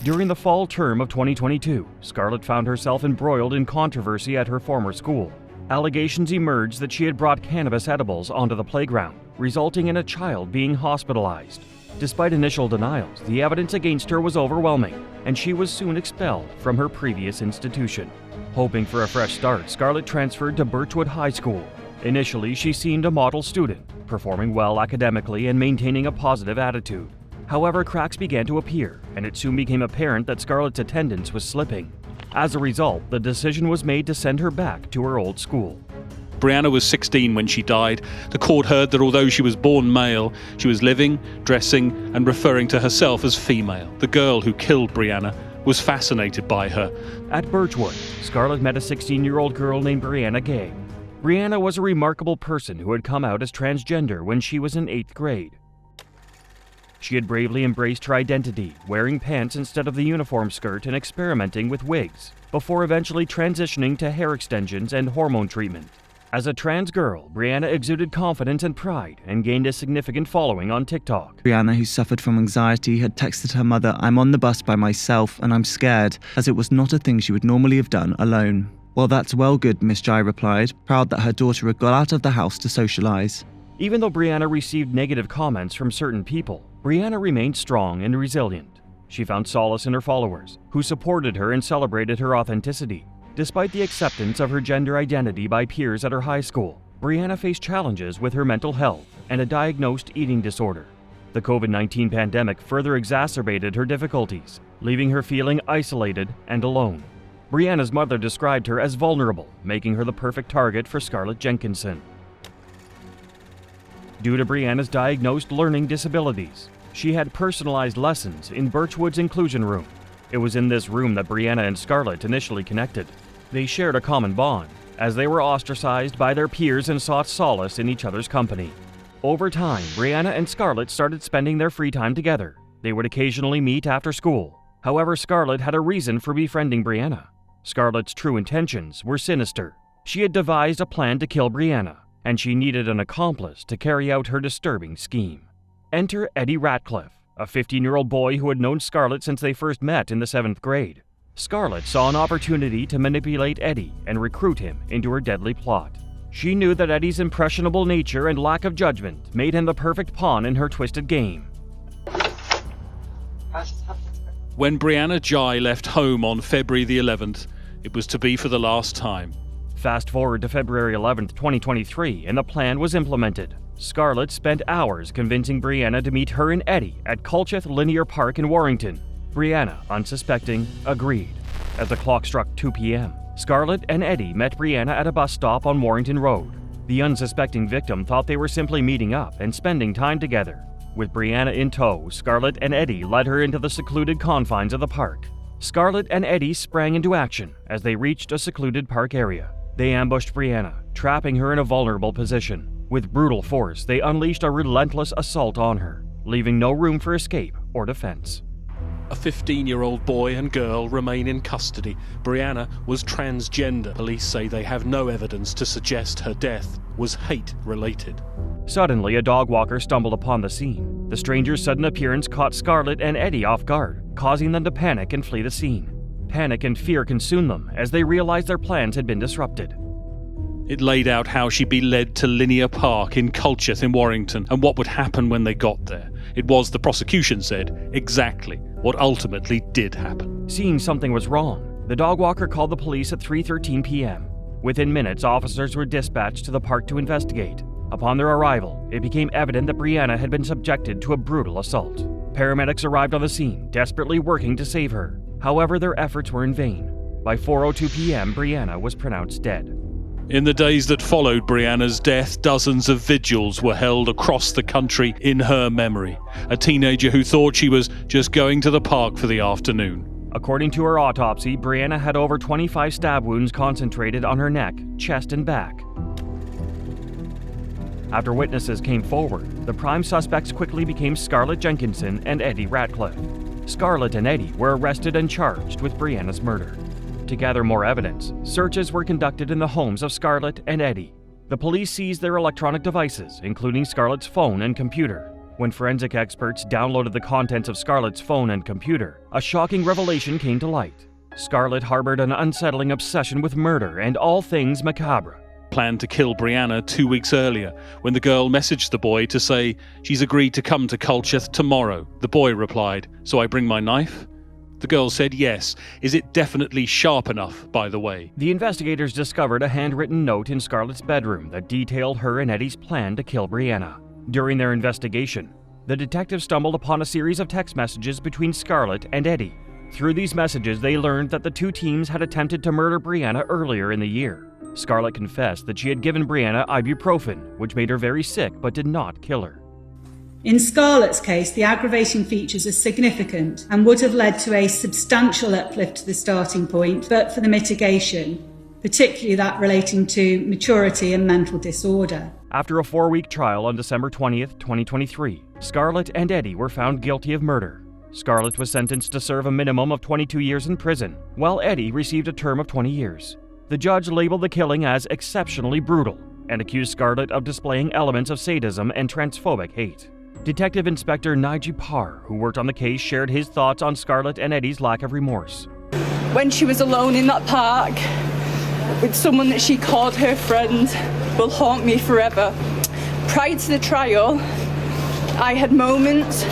During the fall term of 2022, Scarlett found herself embroiled in controversy at her former school. Allegations emerged that she had brought cannabis edibles onto the playground, resulting in a child being hospitalized. Despite initial denials, the evidence against her was overwhelming, and she was soon expelled from her previous institution. Hoping for a fresh start, Scarlett transferred to Birchwood High School. Initially, she seemed a model student, performing well academically and maintaining a positive attitude. However, cracks began to appear, and it soon became apparent that Scarlett's attendance was slipping. As a result, the decision was made to send her back to her old school. Brianna was 16 when she died. The court heard that although she was born male, she was living, dressing, and referring to herself as female. The girl who killed Brianna was fascinated by her. At Birchwood, Scarlett met a 16-year-old girl named Brianna Gay. Brianna was a remarkable person who had come out as transgender when she was in 8th grade. She had bravely embraced her identity, wearing pants instead of the uniform skirt and experimenting with wigs, before eventually transitioning to hair extensions and hormone treatment. As a trans girl, Brianna exuded confidence and pride and gained a significant following on TikTok. Brianna, who suffered from anxiety, had texted her mother, "I'm on the bus by myself and I'm scared," as it was not a thing she would normally have done alone. "Well, that's well good," Miss Jai replied, proud that her daughter had got out of the house to socialize. Even though Brianna received negative comments from certain people, Brianna remained strong and resilient. She found solace in her followers, who supported her and celebrated her authenticity. Despite the acceptance of her gender identity by peers at her high school, Brianna faced challenges with her mental health and a diagnosed eating disorder. The COVID-19 pandemic further exacerbated her difficulties, leaving her feeling isolated and alone. Brianna's mother described her as vulnerable, making her the perfect target for Scarlett Jenkinson. Due to Brianna's diagnosed learning disabilities, she had personalized lessons in Birchwood's inclusion room. It was in this room that Brianna and Scarlett initially connected. They shared a common bond, as they were ostracized by their peers and sought solace in each other's company. Over time, Brianna and Scarlett started spending their free time together. They would occasionally meet after school. However, Scarlett had a reason for befriending Brianna. Scarlett's true intentions were sinister. She had devised a plan to kill Brianna, and she needed an accomplice to carry out her disturbing scheme. Enter Eddie Ratcliffe, a 15-year-old boy who had known Scarlett since they first met in the 7th grade. Scarlett saw an opportunity to manipulate Eddie and recruit him into her deadly plot. She knew that Eddie's impressionable nature and lack of judgment made him the perfect pawn in her twisted game. When Brianna Jai left home on February the 11th, it was to be for the last time. Fast forward to February 11th, 2023, and the plan was implemented. Scarlett spent hours convincing Brianna to meet her and Eddie at Colchith Linear Park in Warrington. Brianna, unsuspecting, agreed. As the clock struck 2 p.m., Scarlett and Eddie met Brianna at a bus stop on Warrington Road. The unsuspecting victim thought they were simply meeting up and spending time together. With Brianna in tow, Scarlett and Eddie led her into the secluded confines of the park. Scarlett and Eddie sprang into action as they reached a secluded park area. They ambushed Brianna, trapping her in a vulnerable position. With brutal force, they unleashed a relentless assault on her, leaving no room for escape or defense. A 15-year-old boy and girl remain in custody. Brianna was transgender. Police say they have no evidence to suggest her death was hate-related. Suddenly, a dog walker stumbled upon the scene. The stranger's sudden appearance caught Scarlett and Eddie off guard, causing them to panic and flee the scene. Panic and fear consumed them as they realized their plans had been disrupted. It laid out how she'd be led to Linear Park in Colchith in Warrington and what would happen when they got there. It was, the prosecution said, exactly what ultimately did happen. Seeing something was wrong, the dog walker called the police at 3:13 p.m. Within minutes, officers were dispatched to the park to investigate. Upon their arrival, it became evident that Brianna had been subjected to a brutal assault. Paramedics arrived on the scene, desperately working to save her. However, their efforts were in vain. By 4:02 p.m., Brianna was pronounced dead. In the days that followed Brianna's death, dozens of vigils were held across the country in her memory. A teenager who thought she was just going to the park for the afternoon. According to her autopsy, Brianna had over 25 stab wounds concentrated on her neck, chest, and back. After witnesses came forward, the prime suspects quickly became Scarlett Jenkinson and Eddie Ratcliffe. Scarlett and Eddie were arrested and charged with Brianna's murder. To gather more evidence, searches were conducted in the homes of Scarlett and Eddie. The police seized their electronic devices, including Scarlett's phone and computer. When forensic experts downloaded the contents of Scarlett's phone and computer, a shocking revelation came to light. Scarlett harbored an unsettling obsession with murder and all things macabre. Planned to kill Brianna 2 weeks earlier, when the girl messaged the boy to say she's agreed to come to Colchith tomorrow. The boy replied, "So I bring my knife?" The girl said yes. Is it definitely sharp enough, by the way? The investigators discovered a handwritten note in Scarlett's bedroom that detailed her and Eddie's plan to kill Brianna. During their investigation, the detectives stumbled upon a series of text messages between Scarlett and Eddie. Through these messages, they learned that the two teams had attempted to murder Brianna earlier in the year. Scarlett confessed that she had given Brianna ibuprofen, which made her very sick but did not kill her. In Scarlett's case, the aggravating features are significant and would have led to a substantial uplift to the starting point, but for the mitigation, particularly that relating to maturity and mental disorder. After a 4-week trial on December 20th, 2023, Scarlett and Eddie were found guilty of murder. Scarlett was sentenced to serve a minimum of 22 years in prison, while Eddie received a term of 20 years. The judge labeled the killing as exceptionally brutal and accused Scarlett of displaying elements of sadism and transphobic hate. Detective Inspector Nigel Parr, who worked on the case, shared his thoughts on Scarlett and Eddie's lack of remorse. When she was alone in that park with someone that she called her friend will haunt me forever. Prior to the trial, I had moments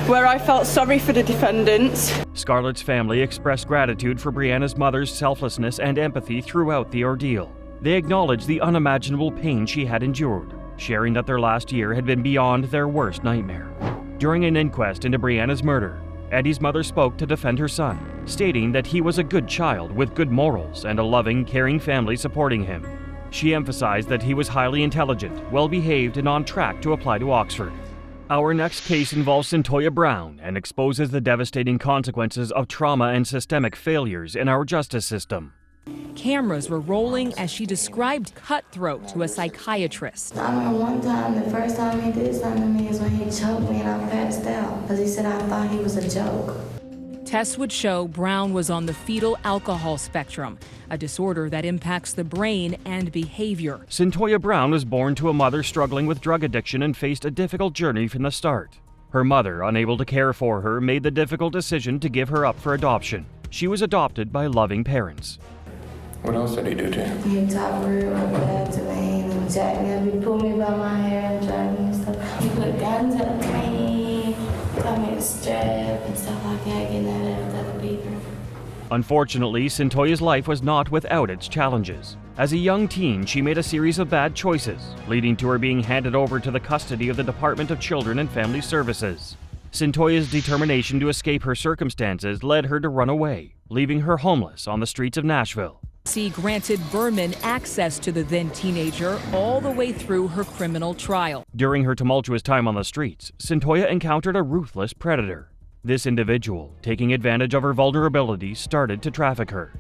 where I felt sorry for the defendants. Scarlett's family expressed gratitude for Brianna's mother's selflessness and empathy throughout the ordeal. They acknowledged the unimaginable pain she had endured, sharing that their last year had been beyond their worst nightmare. During an inquest into Brianna's murder, Eddie's mother spoke to defend her son, stating that he was a good child with good morals and a loving, caring family supporting him. She emphasized that he was highly intelligent, well-behaved, and on track to apply to Oxford. Our next case involves Cyntoia Brown and exposes the devastating consequences of trauma and systemic failures in our justice system. Cameras were rolling as she described Cutthroat to a psychiatrist. I remember one time, the first time he did something to me is when he choked me and I passed out because he said I thought he was a joke. Tests would show Brown was on the fetal alcohol spectrum, a disorder that impacts the brain and behavior. Cyntoia Brown was born to a mother struggling with drug addiction and faced a difficult journey from the start. Her mother, unable to care for her, made the difficult decision to give her up for adoption. She was adopted by loving parents. What else did he do to you? He talked real bad to me and jacked me up. He pulled me by my hair and dragged me and stuff. He put guns up me, got me a strap and stuff like that, getting that out of other people. Unfortunately, Cyntoia's life was not without its challenges. As a young teen, she made a series of bad choices, leading to her being handed over to the custody of the Department of Children and Family Services. Cyntoia's determination to escape her circumstances led her to run away, leaving her homeless on the streets of Nashville. She granted Berman access to the then teenager all the way through her criminal trial. During her tumultuous time on the streets, Cyntoia encountered a ruthless predator. This individual, taking advantage of her vulnerability, started to traffic her.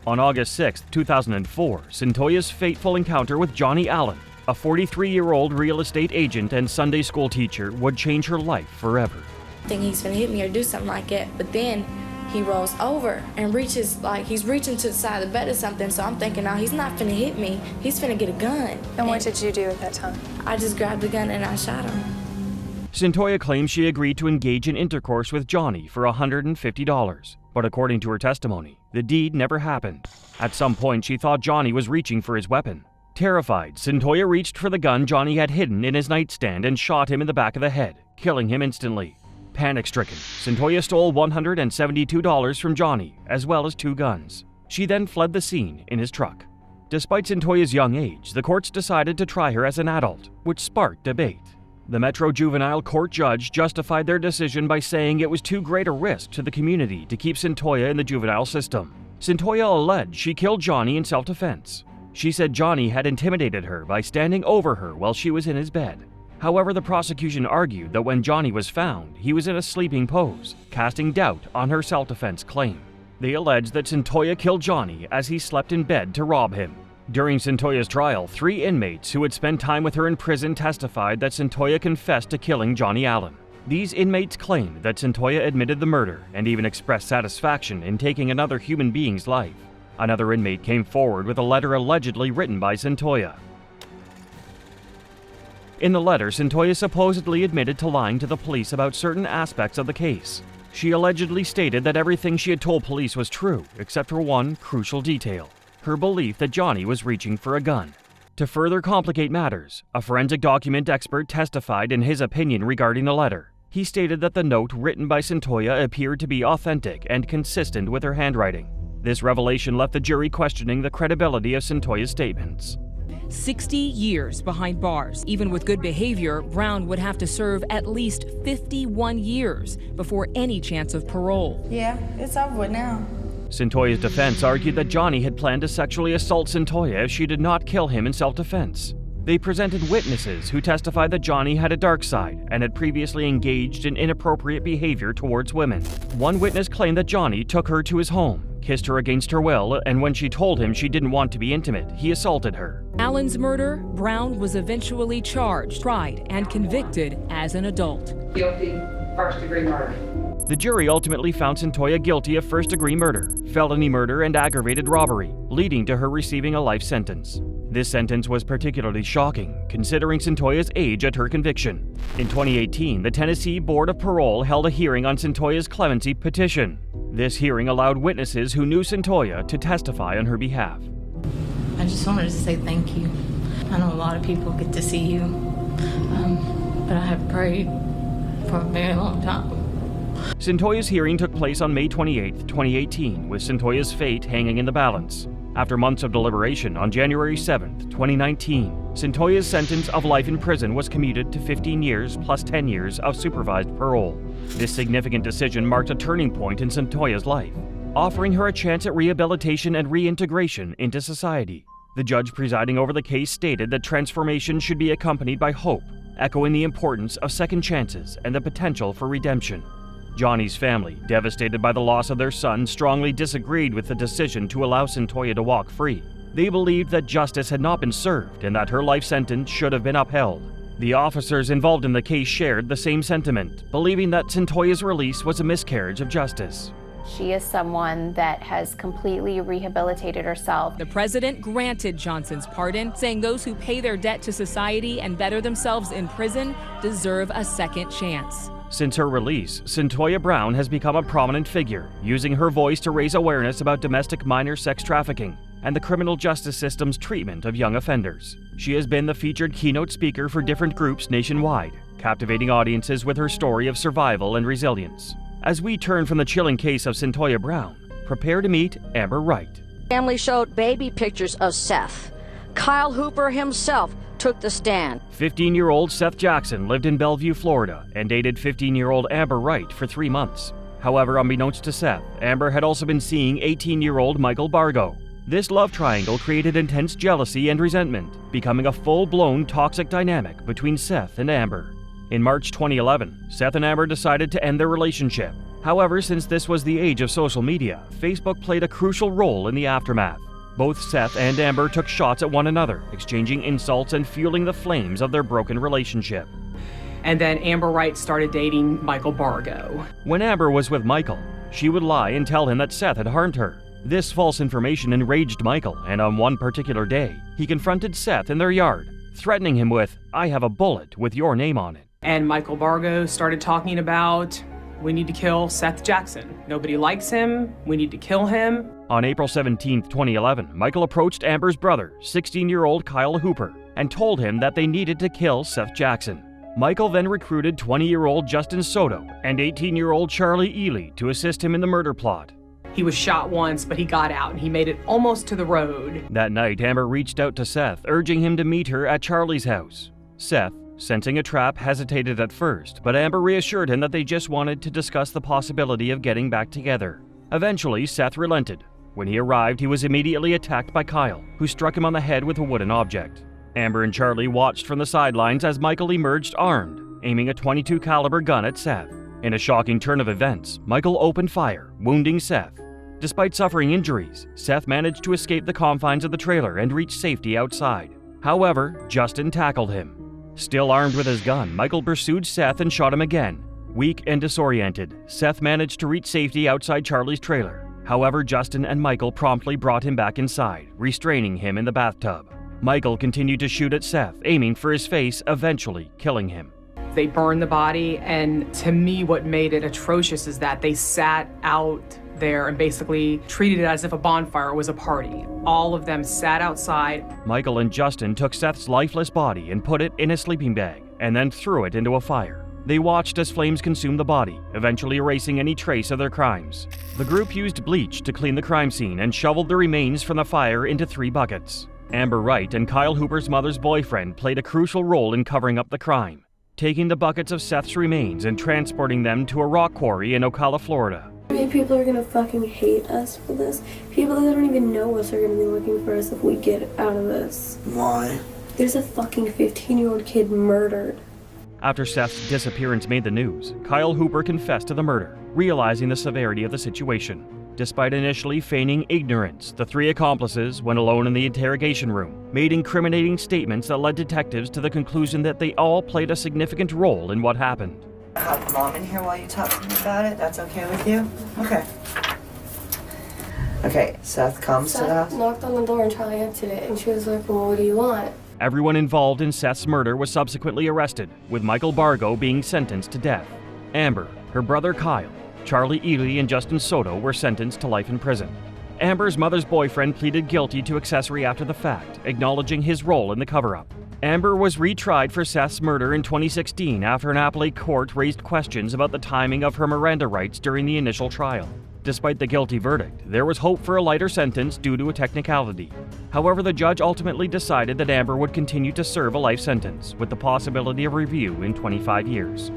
On August 6, 2004, Cyntoia's fateful encounter with Johnny Allen, a 43-year-old real estate agent and Sunday school teacher, would change her life forever. I think he's gonna hit me or do something like that, but then he rolls over and reaches, like he's reaching to the side of the bed or something, so I'm thinking, now he's not finna hit me, he's finna get a gun. And what did you do at that time? I just grabbed the gun and I shot him. Cyntoia claims she agreed to engage in intercourse with Johnny for $150, but according to her testimony, the deed never happened. At some point, she thought Johnny was reaching for his weapon. Terrified, Cyntoia reached for the gun Johnny had hidden in his nightstand and shot him in the back of the head, killing him instantly. Panic-stricken, Cyntoia stole $172 from Johnny, as well as 2 guns. She then fled the scene in his truck. Despite Cyntoia's young age, the courts decided to try her as an adult, which sparked debate. The Metro Juvenile Court judge justified their decision by saying it was too great a risk to the community to keep Cyntoia in the juvenile system. Cyntoia alleged she killed Johnny in self-defense. She said Johnny had intimidated her by standing over her while she was in his bed. However, the prosecution argued that when Johnny was found, he was in a sleeping pose, casting doubt on her self-defense claim. They alleged that Cyntoia killed Johnny as he slept in bed to rob him. During Cyntoia's trial, 3 inmates who had spent time with her in prison testified that Cyntoia confessed to killing Johnny Allen. These inmates claimed that Cyntoia admitted the murder and even expressed satisfaction in taking another human being's life. Another inmate came forward with a letter allegedly written by Cyntoia. In the letter, Cyntoia supposedly admitted to lying to the police about certain aspects of the case. She allegedly stated that everything she had told police was true, except for one crucial detail: her belief that Johnny was reaching for a gun. To further complicate matters, a forensic document expert testified in his opinion regarding the letter. He stated that the note written by Cyntoia appeared to be authentic and consistent with her handwriting. This revelation left the jury questioning the credibility of Cyntoia's statements. 60 years behind bars. Even with good behavior, Brown would have to serve at least 51 years before any chance of parole. Yeah, it's over with now. Cyntoia's defense argued that Johnny had planned to sexually assault Cyntoia if she did not kill him in self-defense. They presented witnesses who testified that Johnny had a dark side and had previously engaged in inappropriate behavior towards women. One witness claimed that Johnny took her to his home, kissed her against her will, and when she told him she didn't want to be intimate, he assaulted her. Allen's murder, Brown was eventually charged, tried, and convicted as an adult. Guilty, first-degree murder. The jury ultimately found Cyntoia guilty of first-degree murder, felony murder, and aggravated robbery, leading to her receiving a life sentence. This sentence was particularly shocking, considering Cyntoia's age at her conviction. In 2018, the Tennessee Board of Parole held a hearing on Cyntoia's clemency petition. This hearing allowed witnesses who knew Cyntoia to testify on her behalf. I just wanted to say thank you. I know a lot of people get to see you, but I have prayed for a very long time. Cyntoia's hearing took place on May 28, 2018, with Cyntoia's fate hanging in the balance. After months of deliberation, on January 7, 2019, Cyntoia's sentence of life in prison was commuted to 15 years plus 10 years of supervised parole. This significant decision marked a turning point in Cyntoia's life, offering her a chance at rehabilitation and reintegration into society. The judge presiding over the case stated that transformation should be accompanied by hope, echoing the importance of second chances and the potential for redemption. Johnny's family, devastated by the loss of their son, strongly disagreed with the decision to allow Cyntoia to walk free. They believed that justice had not been served and that her life sentence should have been upheld. The officers involved in the case shared the same sentiment, believing that Cyntoia's release was a miscarriage of justice. She is someone that has completely rehabilitated herself. The president granted Johnson's pardon, saying those who pay their debt to society and better themselves in prison deserve a second chance. Since her release, Cyntoia Brown has become a prominent figure, using her voice to raise awareness about domestic minor sex trafficking and the criminal justice system's treatment of young offenders. She has been the featured keynote speaker for different groups nationwide, captivating audiences with her story of survival and resilience. As we turn from the chilling case of Cyntoia Brown, prepare to meet Amber Wright. Family showed baby pictures of Seth. Kyle Hooper himself took the stand. 15-year-old Seth Jackson lived in Bellevue, Florida, and dated 15-year-old Amber Wright for 3 months. However, unbeknownst to Seth, Amber had also been seeing 18-year-old Michael Bargo. This love triangle created intense jealousy and resentment, becoming a full-blown toxic dynamic between Seth and Amber. In March 2011, Seth and Amber decided to end their relationship. However, since this was the age of social media, Facebook played a crucial role in the aftermath. Both Seth and Amber took shots at one another, exchanging insults and fueling the flames of their broken relationship. And then Amber Wright started dating Michael Bargo. When Amber was with Michael, she would lie and tell him that Seth had harmed her. This false information enraged Michael, and on one particular day, he confronted Seth in their yard, threatening him with, "I have a bullet with your name on it." And Michael Bargo started talking about, we need to kill Seth Jackson. Nobody likes him. We need to kill him. On April 17, 2011, Michael approached Amber's brother, 16-year-old Kyle Hooper, and told him that they needed to kill Seth Jackson. Michael then recruited 20-year-old Justin Soto and 18-year-old Charlie Ely to assist him in the murder plot. He was shot once, but he got out and he made it almost to the road. That night, Amber reached out to Seth, urging him to meet her at Charlie's house. Seth, sensing a trap, hesitated at first, but Amber reassured him that they just wanted to discuss the possibility of getting back together. Eventually, Seth relented. When he arrived, he was immediately attacked by Kyle, who struck him on the head with a wooden object. Amber and Charlie watched from the sidelines as Michael emerged armed, aiming a .22 caliber gun at Seth. In a shocking turn of events, Michael opened fire, wounding Seth. Despite suffering injuries, Seth managed to escape the confines of the trailer and reach safety outside. However, Justin tackled him. Still armed with his gun, Michael pursued Seth and shot him again. Weak and disoriented, Seth managed to reach safety outside Charlie's trailer. However, Justin and Michael promptly brought him back inside, restraining him in the bathtub. Michael continued to shoot at Seth, aiming for his face, eventually killing him. They burned the body, and to me what made it atrocious is that they sat out there and basically treated it as if a bonfire was a party. All of them sat outside. Michael and Justin took Seth's lifeless body and put it in a sleeping bag, and then threw it into a fire. They watched as flames consumed the body, eventually erasing any trace of their crimes. The group used bleach to clean the crime scene and shoveled the remains from the fire into 3 buckets. Amber Wright and Kyle Hooper's mother's boyfriend played a crucial role in covering up the crime, taking the buckets of Seth's remains and transporting them to a rock quarry in Ocala, Florida. People are gonna fucking hate us for this. People that don't even know us are gonna be looking for us if we get out of this. Why? There's a fucking 15-year-old kid murdered. After Seth's disappearance made the news, Kyle Hooper confessed to the murder, realizing the severity of the situation. Despite initially feigning ignorance, the 3 accomplices, when alone in the interrogation room, made incriminating statements that led detectives to the conclusion that they all played a significant role in what happened. have Mom in here while you talk to me about it. That's okay with you? Okay. Okay, Seth comes to the house. Seth knocked on the door and Charlie answered it, and she was like, well, what do you want? Everyone involved in Seth's murder was subsequently arrested, with Michael Bargo being sentenced to death. Amber, her brother Kyle, Charlie Ely, and Justin Soto were sentenced to life in prison. Amber's mother's boyfriend pleaded guilty to accessory after the fact, acknowledging his role in the cover-up. Amber was retried for Seth's murder in 2016 after an appellate court raised questions about the timing of her Miranda rights during the initial trial. Despite the guilty verdict, there was hope for a lighter sentence due to a technicality. However, the judge ultimately decided that Amber would continue to serve a life sentence, with the possibility of review in 25 years.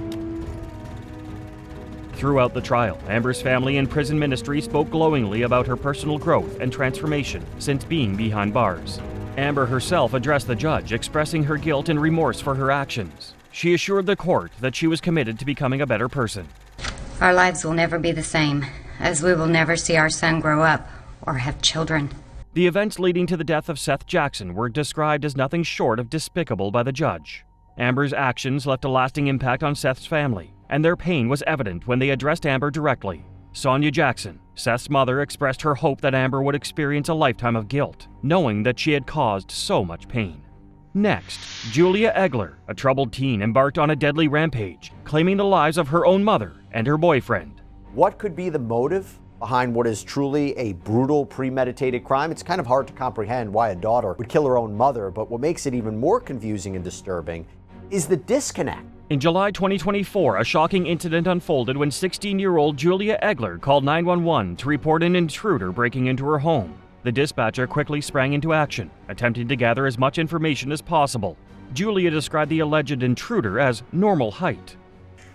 Throughout the trial, Amber's family and prison ministry spoke glowingly about her personal growth and transformation since being behind bars. Amber herself addressed the judge, expressing her guilt and remorse for her actions. She assured the court that she was committed to becoming a better person. Our lives will never be the same, as we will never see our son grow up or have children. The events leading to the death of Seth Jackson were described as nothing short of despicable by the judge. Amber's actions left a lasting impact on Seth's family, and their pain was evident when they addressed Amber directly. Sonia Jackson, Seth's mother, expressed her hope that Amber would experience a lifetime of guilt, knowing that she had caused so much pain. Next, Julia Egler, a troubled teen, embarked on a deadly rampage, claiming the lives of her own mother and her boyfriend. What could be the motive behind what is truly a brutal, premeditated crime? It's kind of hard to comprehend why a daughter would kill her own mother, but what makes it even more confusing and disturbing is the disconnect. In July 2024, a shocking incident unfolded when 16-year-old Julia Egler called 911 to report an intruder breaking into her home. The dispatcher quickly sprang into action, attempting to gather as much information as possible. Julia described the alleged intruder as normal height,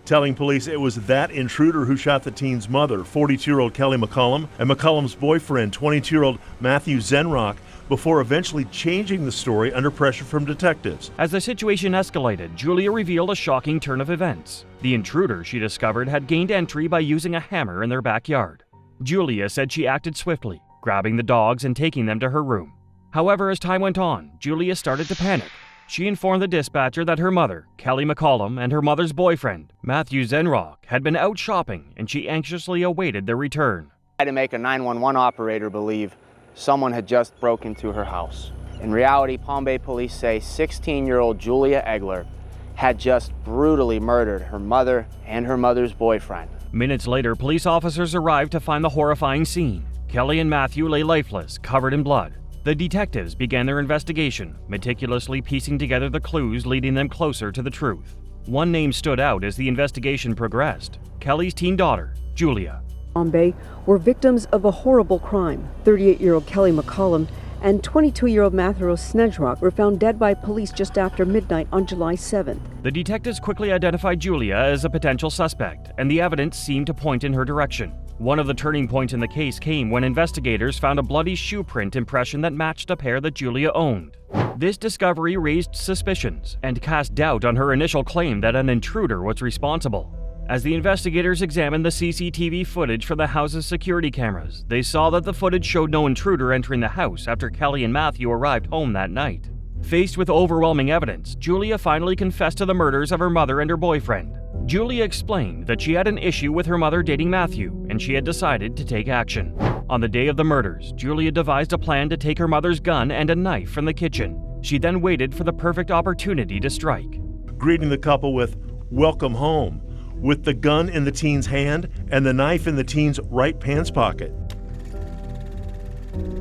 telling police it was that intruder who shot the teen's mother, 42-year-old Kelly McCollum, and McCollum's boyfriend, 22-year-old Matthew Zenrock, before eventually changing the story under pressure from detectives. As the situation escalated, Julia revealed a shocking turn of events. The intruder, she discovered, had gained entry by using a hammer in their backyard. Julia said she acted swiftly, grabbing the dogs and taking them to her room. However, as time went on, Julia started to panic. She informed the dispatcher that her mother, Kelly McCollum, and her mother's boyfriend, Matthew Zenrock, had been out shopping, and she anxiously awaited their return. I had to make a 911 operator believe someone had just broken into her house. In reality, Palm Bay police say 16-year-old Julia Egler had just brutally murdered her mother and her mother's boyfriend. Minutes later, police officers arrived to find the horrifying scene. Kelly and Matthew lay lifeless, covered in blood. The detectives began their investigation, meticulously piecing together the clues leading them closer to the truth. One name stood out as the investigation progressed: Kelly's teen daughter, Julia. Palm Bay were victims of a horrible crime. 38-year-old Kelly McCollum and 22-year-old Matthew Zenrock were found dead by police just after midnight on July 7th. The detectives quickly identified Julia as a potential suspect, and the evidence seemed to point in her direction. One of the turning points in the case came when investigators found a bloody shoe print impression that matched a pair that Julia owned. This discovery raised suspicions and cast doubt on her initial claim that an intruder was responsible. As the investigators examined the CCTV footage from the house's security cameras, they saw that the footage showed no intruder entering the house after Kelly and Matthew arrived home that night. Faced with overwhelming evidence, Julia finally confessed to the murders of her mother and her boyfriend. Julia explained that she had an issue with her mother dating Matthew, and she had decided to take action. On the day of the murders, Julia devised a plan to take her mother's gun and a knife from the kitchen. She then waited for the perfect opportunity to strike. Greeting the couple with, "Welcome home," with the gun in the teen's hand and the knife in the teen's right pants pocket.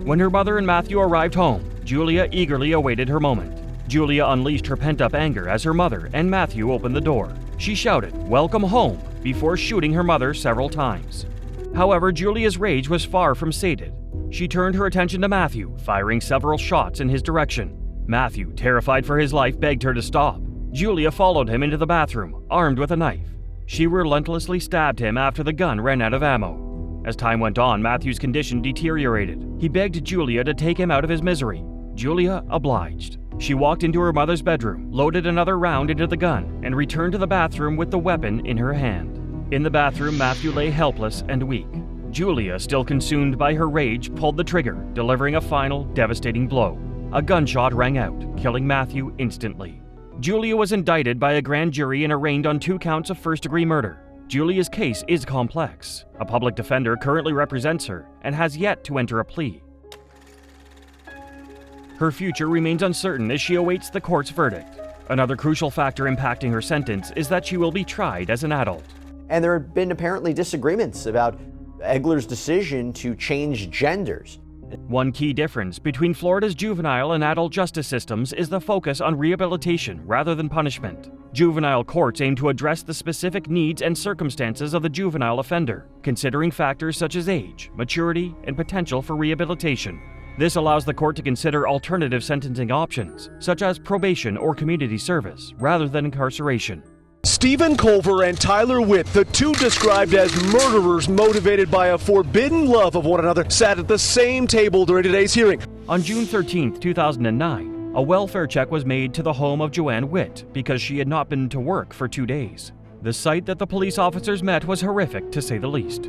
When her mother and Matthew arrived home, Julia eagerly awaited her moment. Julia unleashed her pent-up anger as her mother and Matthew opened the door. She shouted, "Welcome home," before shooting her mother several times. However, Julia's rage was far from sated. She turned her attention to Matthew, firing several shots in his direction. Matthew, terrified for his life, begged her to stop. Julia followed him into the bathroom, armed with a knife. She relentlessly stabbed him after the gun ran out of ammo. As time went on, Matthew's condition deteriorated. He begged Julia to take him out of his misery. Julia obliged. She walked into her mother's bedroom, loaded another round into the gun, and returned to the bathroom with the weapon in her hand. In the bathroom, Matthew lay helpless and weak. Julia, still consumed by her rage, pulled the trigger, delivering a final, devastating blow. A gunshot rang out, killing Matthew instantly. Julia was indicted by a grand jury and arraigned on 2 counts of first-degree murder. Julia's case is complex. A public defender currently represents her and has yet to enter a plea. Her future remains uncertain as she awaits the court's verdict. Another crucial factor impacting her sentence is that she will be tried as an adult. And there have been apparently disagreements about Egler's decision to change genders. One key difference between Florida's juvenile and adult justice systems is the focus on rehabilitation rather than punishment. Juvenile courts aim to address the specific needs and circumstances of the juvenile offender, considering factors such as age, maturity, and potential for rehabilitation. This allows the court to consider alternative sentencing options, such as probation or community service, rather than incarceration. Stephen Culver and Tyler Witt, the two described as murderers motivated by a forbidden love of one another, sat at the same table during today's hearing. On June 13, 2009, a welfare check was made to the home of Joanne Witt because she had not been to work for 2 days. The sight that the police officers met was horrific, to say the least.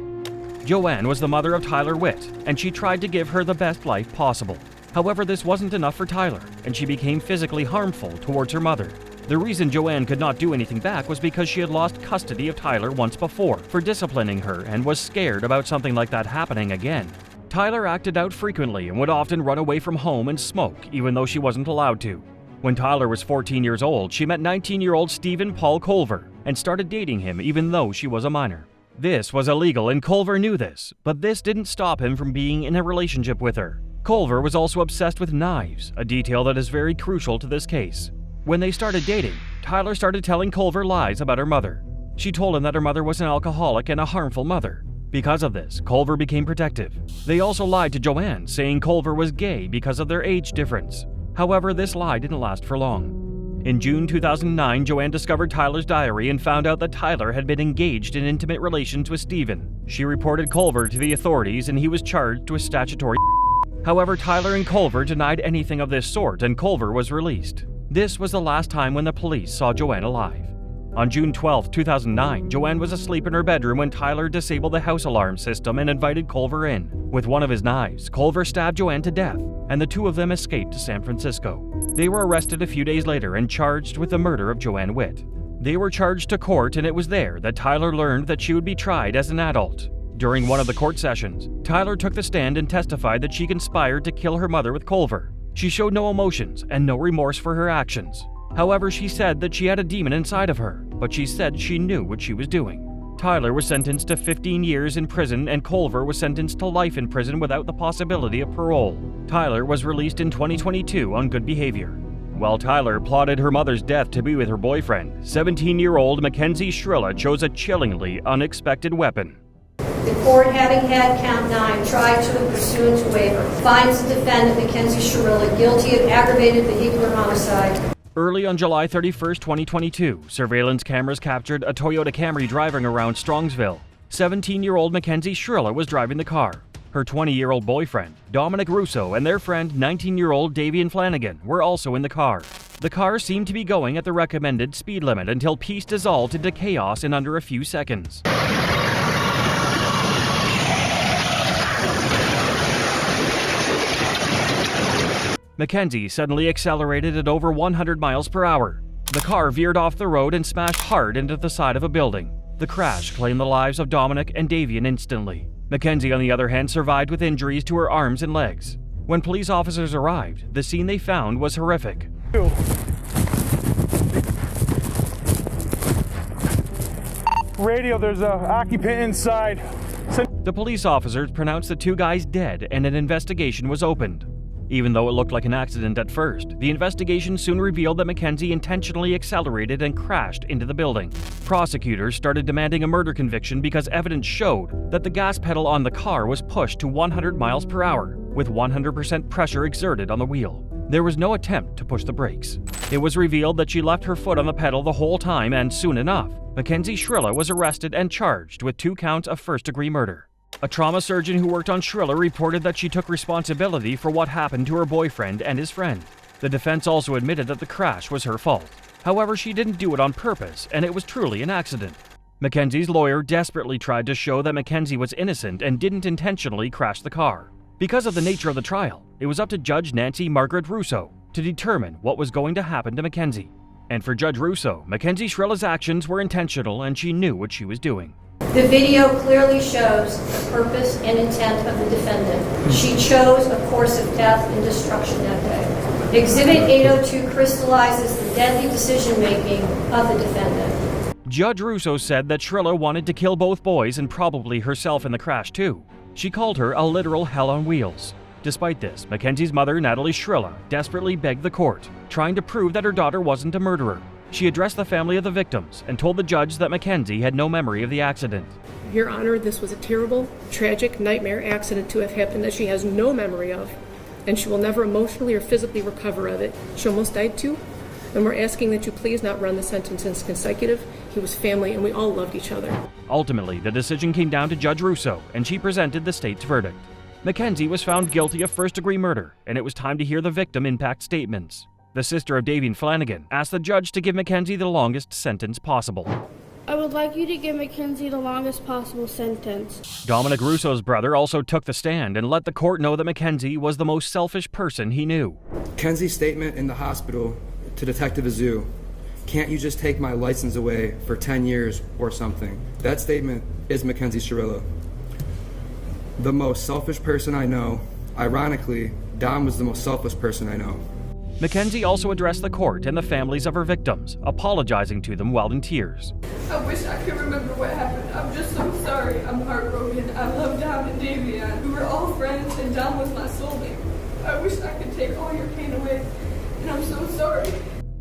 Joanne was the mother of Tyler Witt, and she tried to give her the best life possible. However, this wasn't enough for Tyler, and she became physically harmful towards her mother. The reason Joanne could not do anything back was because she had lost custody of Tyler once before for disciplining her and was scared about something like that happening again. Tyler acted out frequently and would often run away from home and smoke, even though she wasn't allowed to. When Tyler was 14 years old, she met 19-year-old Stephen Paul Culver and started dating him even though she was a minor. This was illegal and Culver knew this, but this didn't stop him from being in a relationship with her. Culver was also obsessed with knives, a detail that is very crucial to this case. When they started dating, Tyler started telling Culver lies about her mother. She told him that her mother was an alcoholic and a harmful mother. Because of this, Culver became protective. They also lied to Joanne, saying Culver was gay because of their age difference. However, this lie didn't last for long. In June 2009, Joanne discovered Tyler's diary and found out that Tyler had been engaged in intimate relations with Stephen. She reported Culver to the authorities and he was charged with statutory. However, Tyler and Culver denied anything of this sort and Culver was released. This was the last time when the police saw Joanne alive. On June 12, 2009, Joanne was asleep in her bedroom when Tyler disabled the house alarm system and invited Culver in. With one of his knives, Culver stabbed Joanne to death, and the two of them escaped to San Francisco. They were arrested a few days later and charged with the murder of Joanne Witt. They were charged to court, and it was there that Tyler learned that she would be tried as an adult. During one of the court sessions, Tyler took the stand and testified that she conspired to kill her mother with Culver. She showed no emotions and no remorse for her actions. However, she said that she had a demon inside of her, but she said she knew what she was doing. Tyler was sentenced to 15 years in prison and Culver was sentenced to life in prison without the possibility of parole. Tyler was released in 2022 on good behavior. While Tyler plotted her mother's death to be with her boyfriend, 17-year-old Mackenzie Shrilla chose a chillingly unexpected weapon. The court, having had count 9, tried to and pursuant to waiver, finds the defendant, Mackenzie Shrilla, guilty of aggravated vehicular homicide. Early on July 31, 2022, surveillance cameras captured a Toyota Camry driving around Strongsville. 17-year-old Mackenzie Shrilla was driving the car. Her 20-year-old boyfriend, Dominic Russo, and their friend, 19-year-old Davian Flanagan, were also in the car. The car seemed to be going at the recommended speed limit until peace dissolved into chaos in under a few seconds. Mackenzie suddenly accelerated at over 100 miles per hour. The car veered off the road and smashed hard into the side of a building. The crash claimed the lives of Dominic and Davian instantly. Mackenzie, on the other hand, survived with injuries to her arms and legs. When police officers arrived, the scene they found was horrific. Radio, there's an occupant inside. The police officers pronounced the two guys dead and an investigation was opened. Even though it looked like an accident at first, the investigation soon revealed that Mackenzie intentionally accelerated and crashed into the building. Prosecutors started demanding a murder conviction because evidence showed that the gas pedal on the car was pushed to 100 miles per hour, with 100% pressure exerted on the wheel. There was no attempt to push the brakes. It was revealed that she left her foot on the pedal the whole time, and soon enough, Mackenzie Shrilla was arrested and charged with 2 counts of first-degree murder. A trauma surgeon who worked on Shrilla reported that she took responsibility for what happened to her boyfriend and his friend. The defense also admitted that the crash was her fault. However, she didn't do it on purpose, and it was truly an accident. Mackenzie's lawyer desperately tried to show that Mackenzie was innocent and didn't intentionally crash the car. Because of the nature of the trial, it was up to Judge Nancy Margaret Russo to determine what was going to happen to Mackenzie. And for Judge Russo, Mackenzie Shrilla's actions were intentional and she knew what she was doing. The video clearly shows the purpose and intent of the defendant. She chose a course of death and destruction that day. Exhibit 802 crystallizes the deadly decision-making of the defendant. Judge Russo said that Shrilla wanted to kill both boys and probably herself in the crash too. She called her a literal hell on wheels. Despite this, Mackenzie's mother, Natalie Shrilla, desperately begged the court, trying to prove that her daughter wasn't a murderer. She addressed the family of the victims and told the judge that Mackenzie had no memory of the accident. Your Honor, this was a terrible, tragic nightmare accident to have happened that she has no memory of, and she will never emotionally or physically recover of it. She almost died too, and we're asking that you please not run the sentence as consecutive. He was family, and we all loved each other. Ultimately, the decision came down to Judge Russo, and she presented the state's verdict. Mackenzie was found guilty of first-degree murder, and it was time to hear the victim impact statements. The sister of Davine Flanagan asked the judge to give Mackenzie the longest sentence possible. I would like you to give Mackenzie the longest possible sentence. Dominic Russo's brother also took the stand and let the court know that Mackenzie was the most selfish person he knew. Mackenzie's statement in the hospital to Detective Azu, "Can't you just take my license away for 10 years or something?" That statement is Mackenzie Shrilla. The most selfish person I know. Ironically, Dom was the most selfless person I know. Mackenzie also addressed the court and the families of her victims, apologizing to them while in tears. I wish I could remember what happened. I'm just so sorry. I'm heartbroken. I love Dom and Davian. We were all friends, and Dom was my soulmate. I wish I could take all your pain away, and I'm so sorry.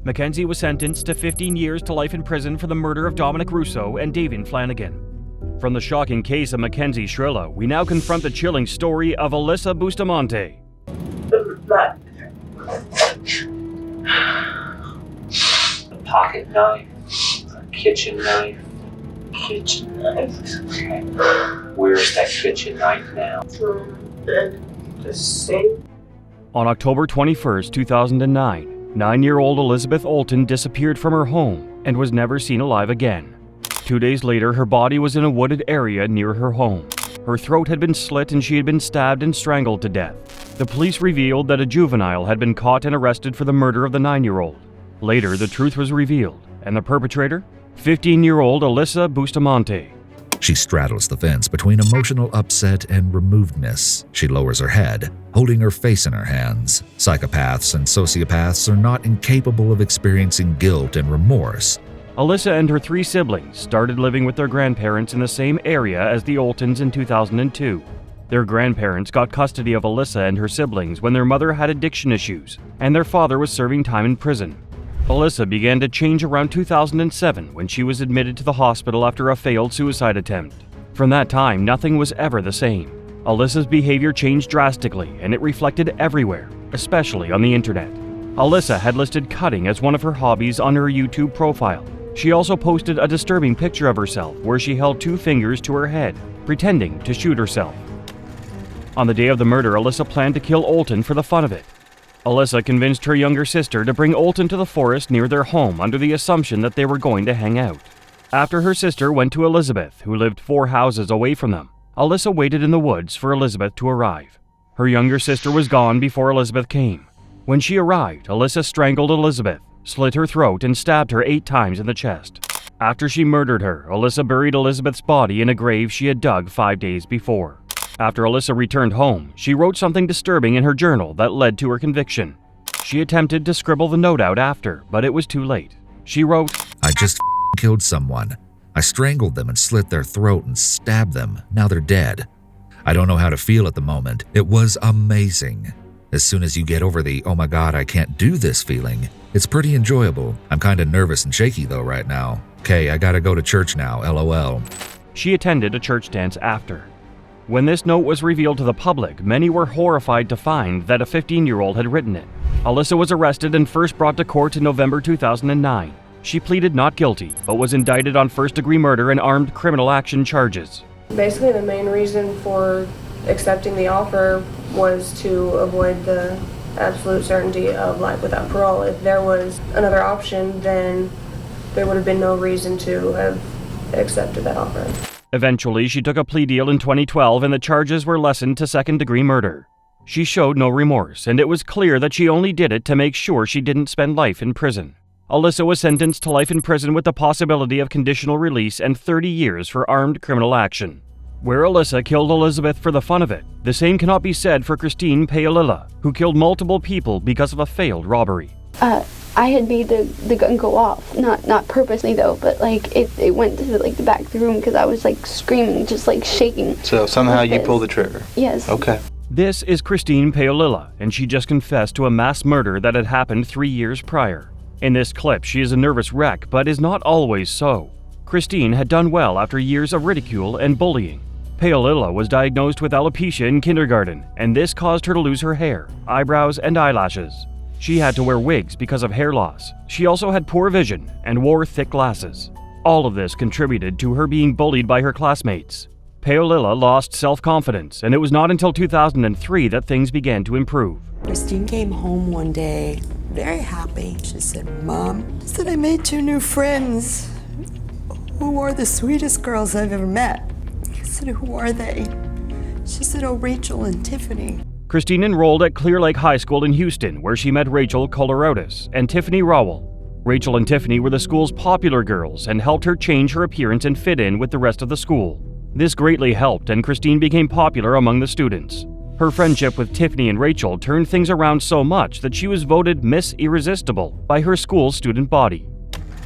Mackenzie was sentenced to 15 years to life in prison for the murder of Dominic Russo and Davine Flanagan. From the shocking case of Mackenzie Shrilla, we now confront the chilling story of Alyssa Bustamante. A pocket knife, a kitchen knife. Kitchen knife. Okay. Where's that kitchen knife now? The safe. On October 21st, 2009, 9-year-old Elizabeth Olton disappeared from her home and was never seen alive again. 2 days later, her body was in a wooded area near her home. Her throat had been slit and she had been stabbed and strangled to death. The police revealed that a juvenile had been caught and arrested for the murder of the 9-year-old. Later, the truth was revealed, and the perpetrator? 15-year-old Alyssa Bustamante. She straddles the fence between emotional upset and removedness. She lowers her head, holding her face in her hands. Psychopaths and sociopaths are not incapable of experiencing guilt and remorse. Alyssa and her 3 siblings started living with their grandparents in the same area as the Oltons in 2002. Their grandparents got custody of Alyssa and her siblings when their mother had addiction issues, and their father was serving time in prison. Alyssa began to change around 2007 when she was admitted to the hospital after a failed suicide attempt. From that time, nothing was ever the same. Alyssa's behavior changed drastically, and it reflected everywhere, especially on the internet. Alyssa had listed cutting as one of her hobbies on her YouTube profile. She also posted a disturbing picture of herself where she held 2 fingers to her head, pretending to shoot herself. On the day of the murder, Alyssa planned to kill Olton for the fun of it. Alyssa convinced her younger sister to bring Olton to the forest near their home under the assumption that they were going to hang out. After her sister went to Elizabeth, who lived 4 houses away from them, Alyssa waited in the woods for Elizabeth to arrive. Her younger sister was gone before Elizabeth came. When she arrived, Alyssa strangled Elizabeth, slit her throat, and stabbed her 8 times in the chest. After she murdered her, Alyssa buried Elizabeth's body in a grave she had dug 5 days before. After Alyssa returned home, she wrote something disturbing in her journal that led to her conviction. She attempted to scribble the note out after, but it was too late. She wrote, "I just killed someone. I strangled them and slit their throat and stabbed them. Now they're dead. I don't know how to feel at the moment. It was amazing. As soon as you get over the, oh my god, I can't do this feeling, it's pretty enjoyable. I'm kind of nervous and shaky though right now. Okay, I gotta go to church now, LOL." She attended a church dance after. When this note was revealed to the public, many were horrified to find that a 15-year-old had written it. Alyssa was arrested and first brought to court in November 2009. She pleaded not guilty, but was indicted on first-degree murder and armed criminal action charges. Basically, the main reason for accepting the offer was to avoid the absolute certainty of life without parole. If there was another option, then there would have been no reason to have accepted that offer. Eventually, she took a plea deal in 2012 and the charges were lessened to second-degree murder. She showed no remorse, and it was clear that she only did it to make sure she didn't spend life in prison. Alyssa was sentenced to life in prison with the possibility of conditional release and 30 years for armed criminal action. Where Alyssa killed Elizabeth for the fun of it, the same cannot be said for Christine Paolilla, who killed multiple people because of a failed robbery. I had made the gun go off, not purposely though, but like it went to the back of the room because I was like screaming, just like shaking. So somehow you pulled the trigger? Yes. Okay. This is Christine Paolilla, and she just confessed to a mass murder that had happened 3 years prior. In this clip, she is a nervous wreck, but is not always so. Christine had done well after years of ridicule and bullying. Paolilla was diagnosed with alopecia in kindergarten, and this caused her to lose her hair, eyebrows, and eyelashes. She had to wear wigs because of hair loss. She also had poor vision and wore thick glasses. All of this contributed to her being bullied by her classmates. Paolilla lost self-confidence, and it was not until 2003 that things began to improve. Christine came home one day, very happy. She said, "Mom," she said, "I made 2 new friends who are the sweetest girls I've ever met." I said, "Who are they?" She said, "Oh, Rachel and Tiffany." Christine enrolled at Clear Lake High School in Houston, where she met Rachel Colorodis and Tiffany Rowell. Rachel and Tiffany were the school's popular girls and helped her change her appearance and fit in with the rest of the school. This greatly helped, and Christine became popular among the students. Her friendship with Tiffany and Rachel turned things around so much that she was voted Miss Irresistible by her school's student body.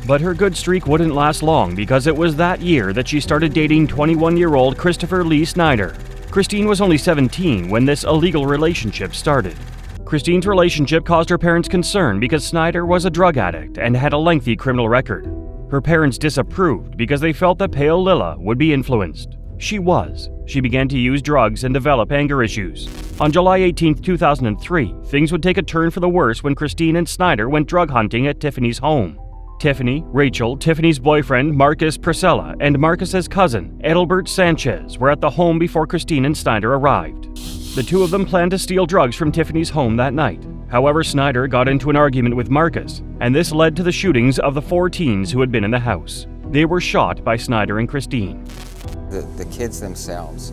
But her good streak wouldn't last long, because it was that year that she started dating 21-year-old Christopher Lee Snyder. Christine was only 17 when this illegal relationship started. Christine's relationship caused her parents concern because Snyder was a drug addict and had a lengthy criminal record. Her parents disapproved because they felt that Paolilla would be influenced. She was. She began to use drugs and develop anger issues. On July 18, 2003, things would take a turn for the worse when Christine and Snyder went drug hunting at Tiffany's home. Tiffany, Rachel, Tiffany's boyfriend Marcus Priscilla, and Marcus's cousin Edelbert Sanchez were at the home before Christine and Snyder arrived. The two of them planned to steal drugs from Tiffany's home that night. However, Snyder got into an argument with Marcus, and this led to the shootings of the 4 teens who had been in the house. They were shot by Snyder and Christine. The kids themselves,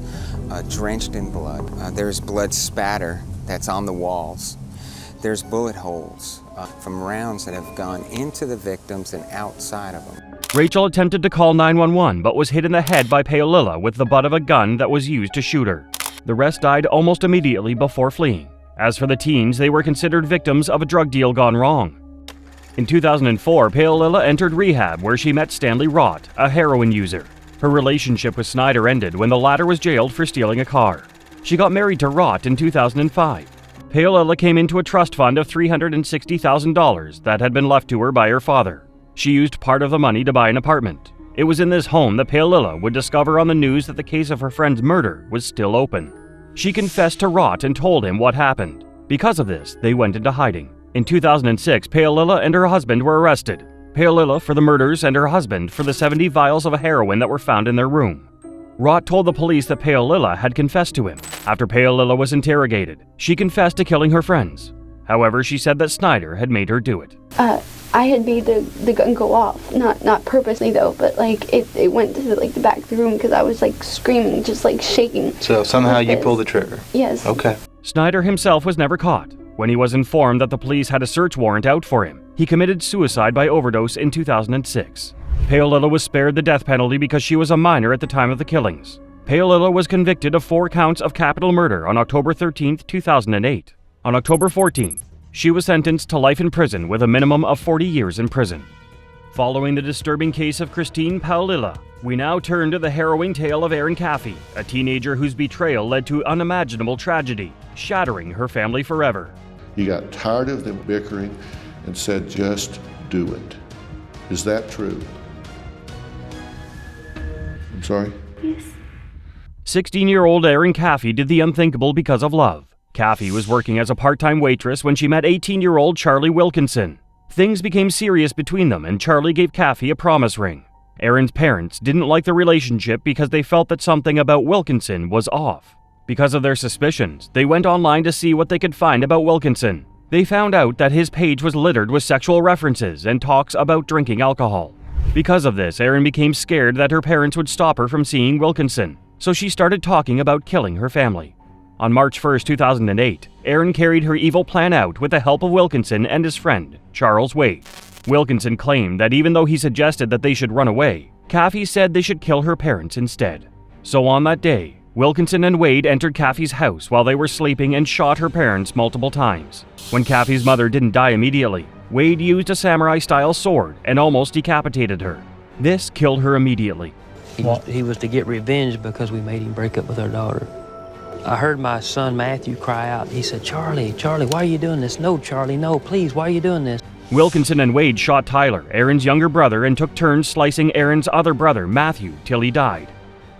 drenched in blood. There's blood spatter that's on the walls. There's bullet holes from rounds that have gone into the victims and outside of them. Rachel attempted to call 911 but was hit in the head by Paolilla with the butt of a gun that was used to shoot her. The rest died almost immediately before fleeing. As for the teens, they were considered victims of a drug deal gone wrong. In 2004, Paolilla entered rehab where she met Stanley Rott, a heroin user. Her relationship with Snyder ended when the latter was jailed for stealing a car. She got married to Rott in 2005. Paolilla came into a trust fund of $360,000 that had been left to her by her father. She used part of the money to buy an apartment. It was in this home that Paolilla would discover on the news that the case of her friend's murder was still open. She confessed to Rott and told him what happened. Because of this, they went into hiding. In 2006, Paolilla and her husband were arrested. Paolilla for the murders and her husband for the 70 vials of heroin that were found in their room. Rott told the police that Paolilla had confessed to him. After Paolilla was interrogated, she confessed to killing her friends. However, she said that Snyder had made her do it. I had made the gun go off, not purposely though, but like it went to the back of the room because I was like screaming, just like shaking. So somehow you pulled the trigger? Yes. Okay. Snyder himself was never caught. When he was informed that the police had a search warrant out for him, he committed suicide by overdose in 2006. Paolilla was spared the death penalty because she was a minor at the time of the killings. Paolilla was convicted of 4 counts of capital murder on October 13, 2008. On October 14th, she was sentenced to life in prison with a minimum of 40 years in prison. Following the disturbing case of Christine Paolilla, we now turn to the harrowing tale of Erin Caffey, a teenager whose betrayal led to unimaginable tragedy, shattering her family forever. He got tired of them bickering and said, "Just do it." Is that true? I'm sorry? Yes. 16-year-old Erin Caffey did the unthinkable because of love. Caffey was working as a part-time waitress when she met 18-year-old Charlie Wilkinson. Things became serious between them, and Charlie gave Caffey a promise ring. Erin's parents didn't like the relationship because they felt that something about Wilkinson was off. Because of their suspicions, they went online to see what they could find about Wilkinson. They found out that his page was littered with sexual references and talks about drinking alcohol. Because of this, Erin became scared that her parents would stop her from seeing Wilkinson, so she started talking about killing her family. On March 1, 2008, Erin carried her evil plan out with the help of Wilkinson and his friend, Charles Wade. Wilkinson claimed that even though he suggested that they should run away, Kathy said they should kill her parents instead. So on that day, Wilkinson and Wade entered Kathy's house while they were sleeping and shot her parents multiple times. When Kathy's mother didn't die immediately, Wade used a samurai-style sword and almost decapitated her. This killed her immediately. He was to get revenge because we made him break up with our daughter. I heard my son Matthew cry out. He said, Charlie, why are you doing this? No, Charlie, no, please, why are you doing this? Wilkinson and Wade shot Tyler, Aaron's younger brother, and took turns slicing Aaron's other brother, Matthew, till he died.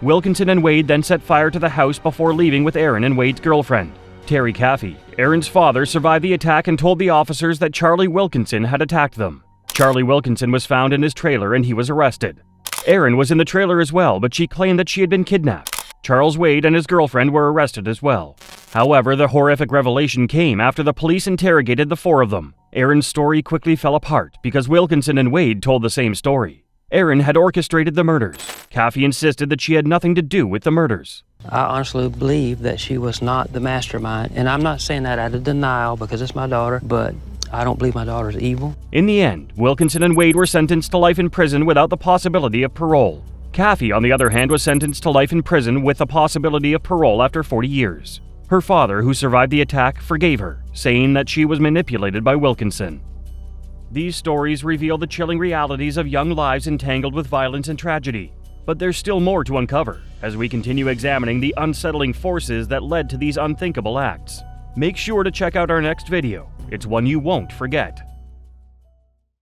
Wilkinson and Wade then set fire to the house before leaving with Aaron and Wade's girlfriend. Terry Caffey, Aaron's father, survived the attack and told the officers that Charlie Wilkinson had attacked them. Charlie Wilkinson was found in his trailer and he was arrested. Aaron was in the trailer as well, but she claimed that she had been kidnapped. Charles Wade and his girlfriend were arrested as well. However, the horrific revelation came after the police interrogated the four of them. Aaron's story quickly fell apart because Wilkinson and Wade told the same story. Aaron had orchestrated the murders. Caffey insisted that she had nothing to do with the murders. I honestly believe that she was not the mastermind, and I'm not saying that out of denial because it's my daughter, but I don't believe my daughter's evil. In the end, Wilkinson and Wade were sentenced to life in prison without the possibility of parole. Caffey, on the other hand, was sentenced to life in prison with the possibility of parole after 40 years. Her father, who survived the attack, forgave her, saying that she was manipulated by Wilkinson. These stories reveal the chilling realities of young lives entangled with violence and tragedy. But there's still more to uncover as we continue examining the unsettling forces that led to these unthinkable acts. Make sure to check out our next video. It's one you won't forget.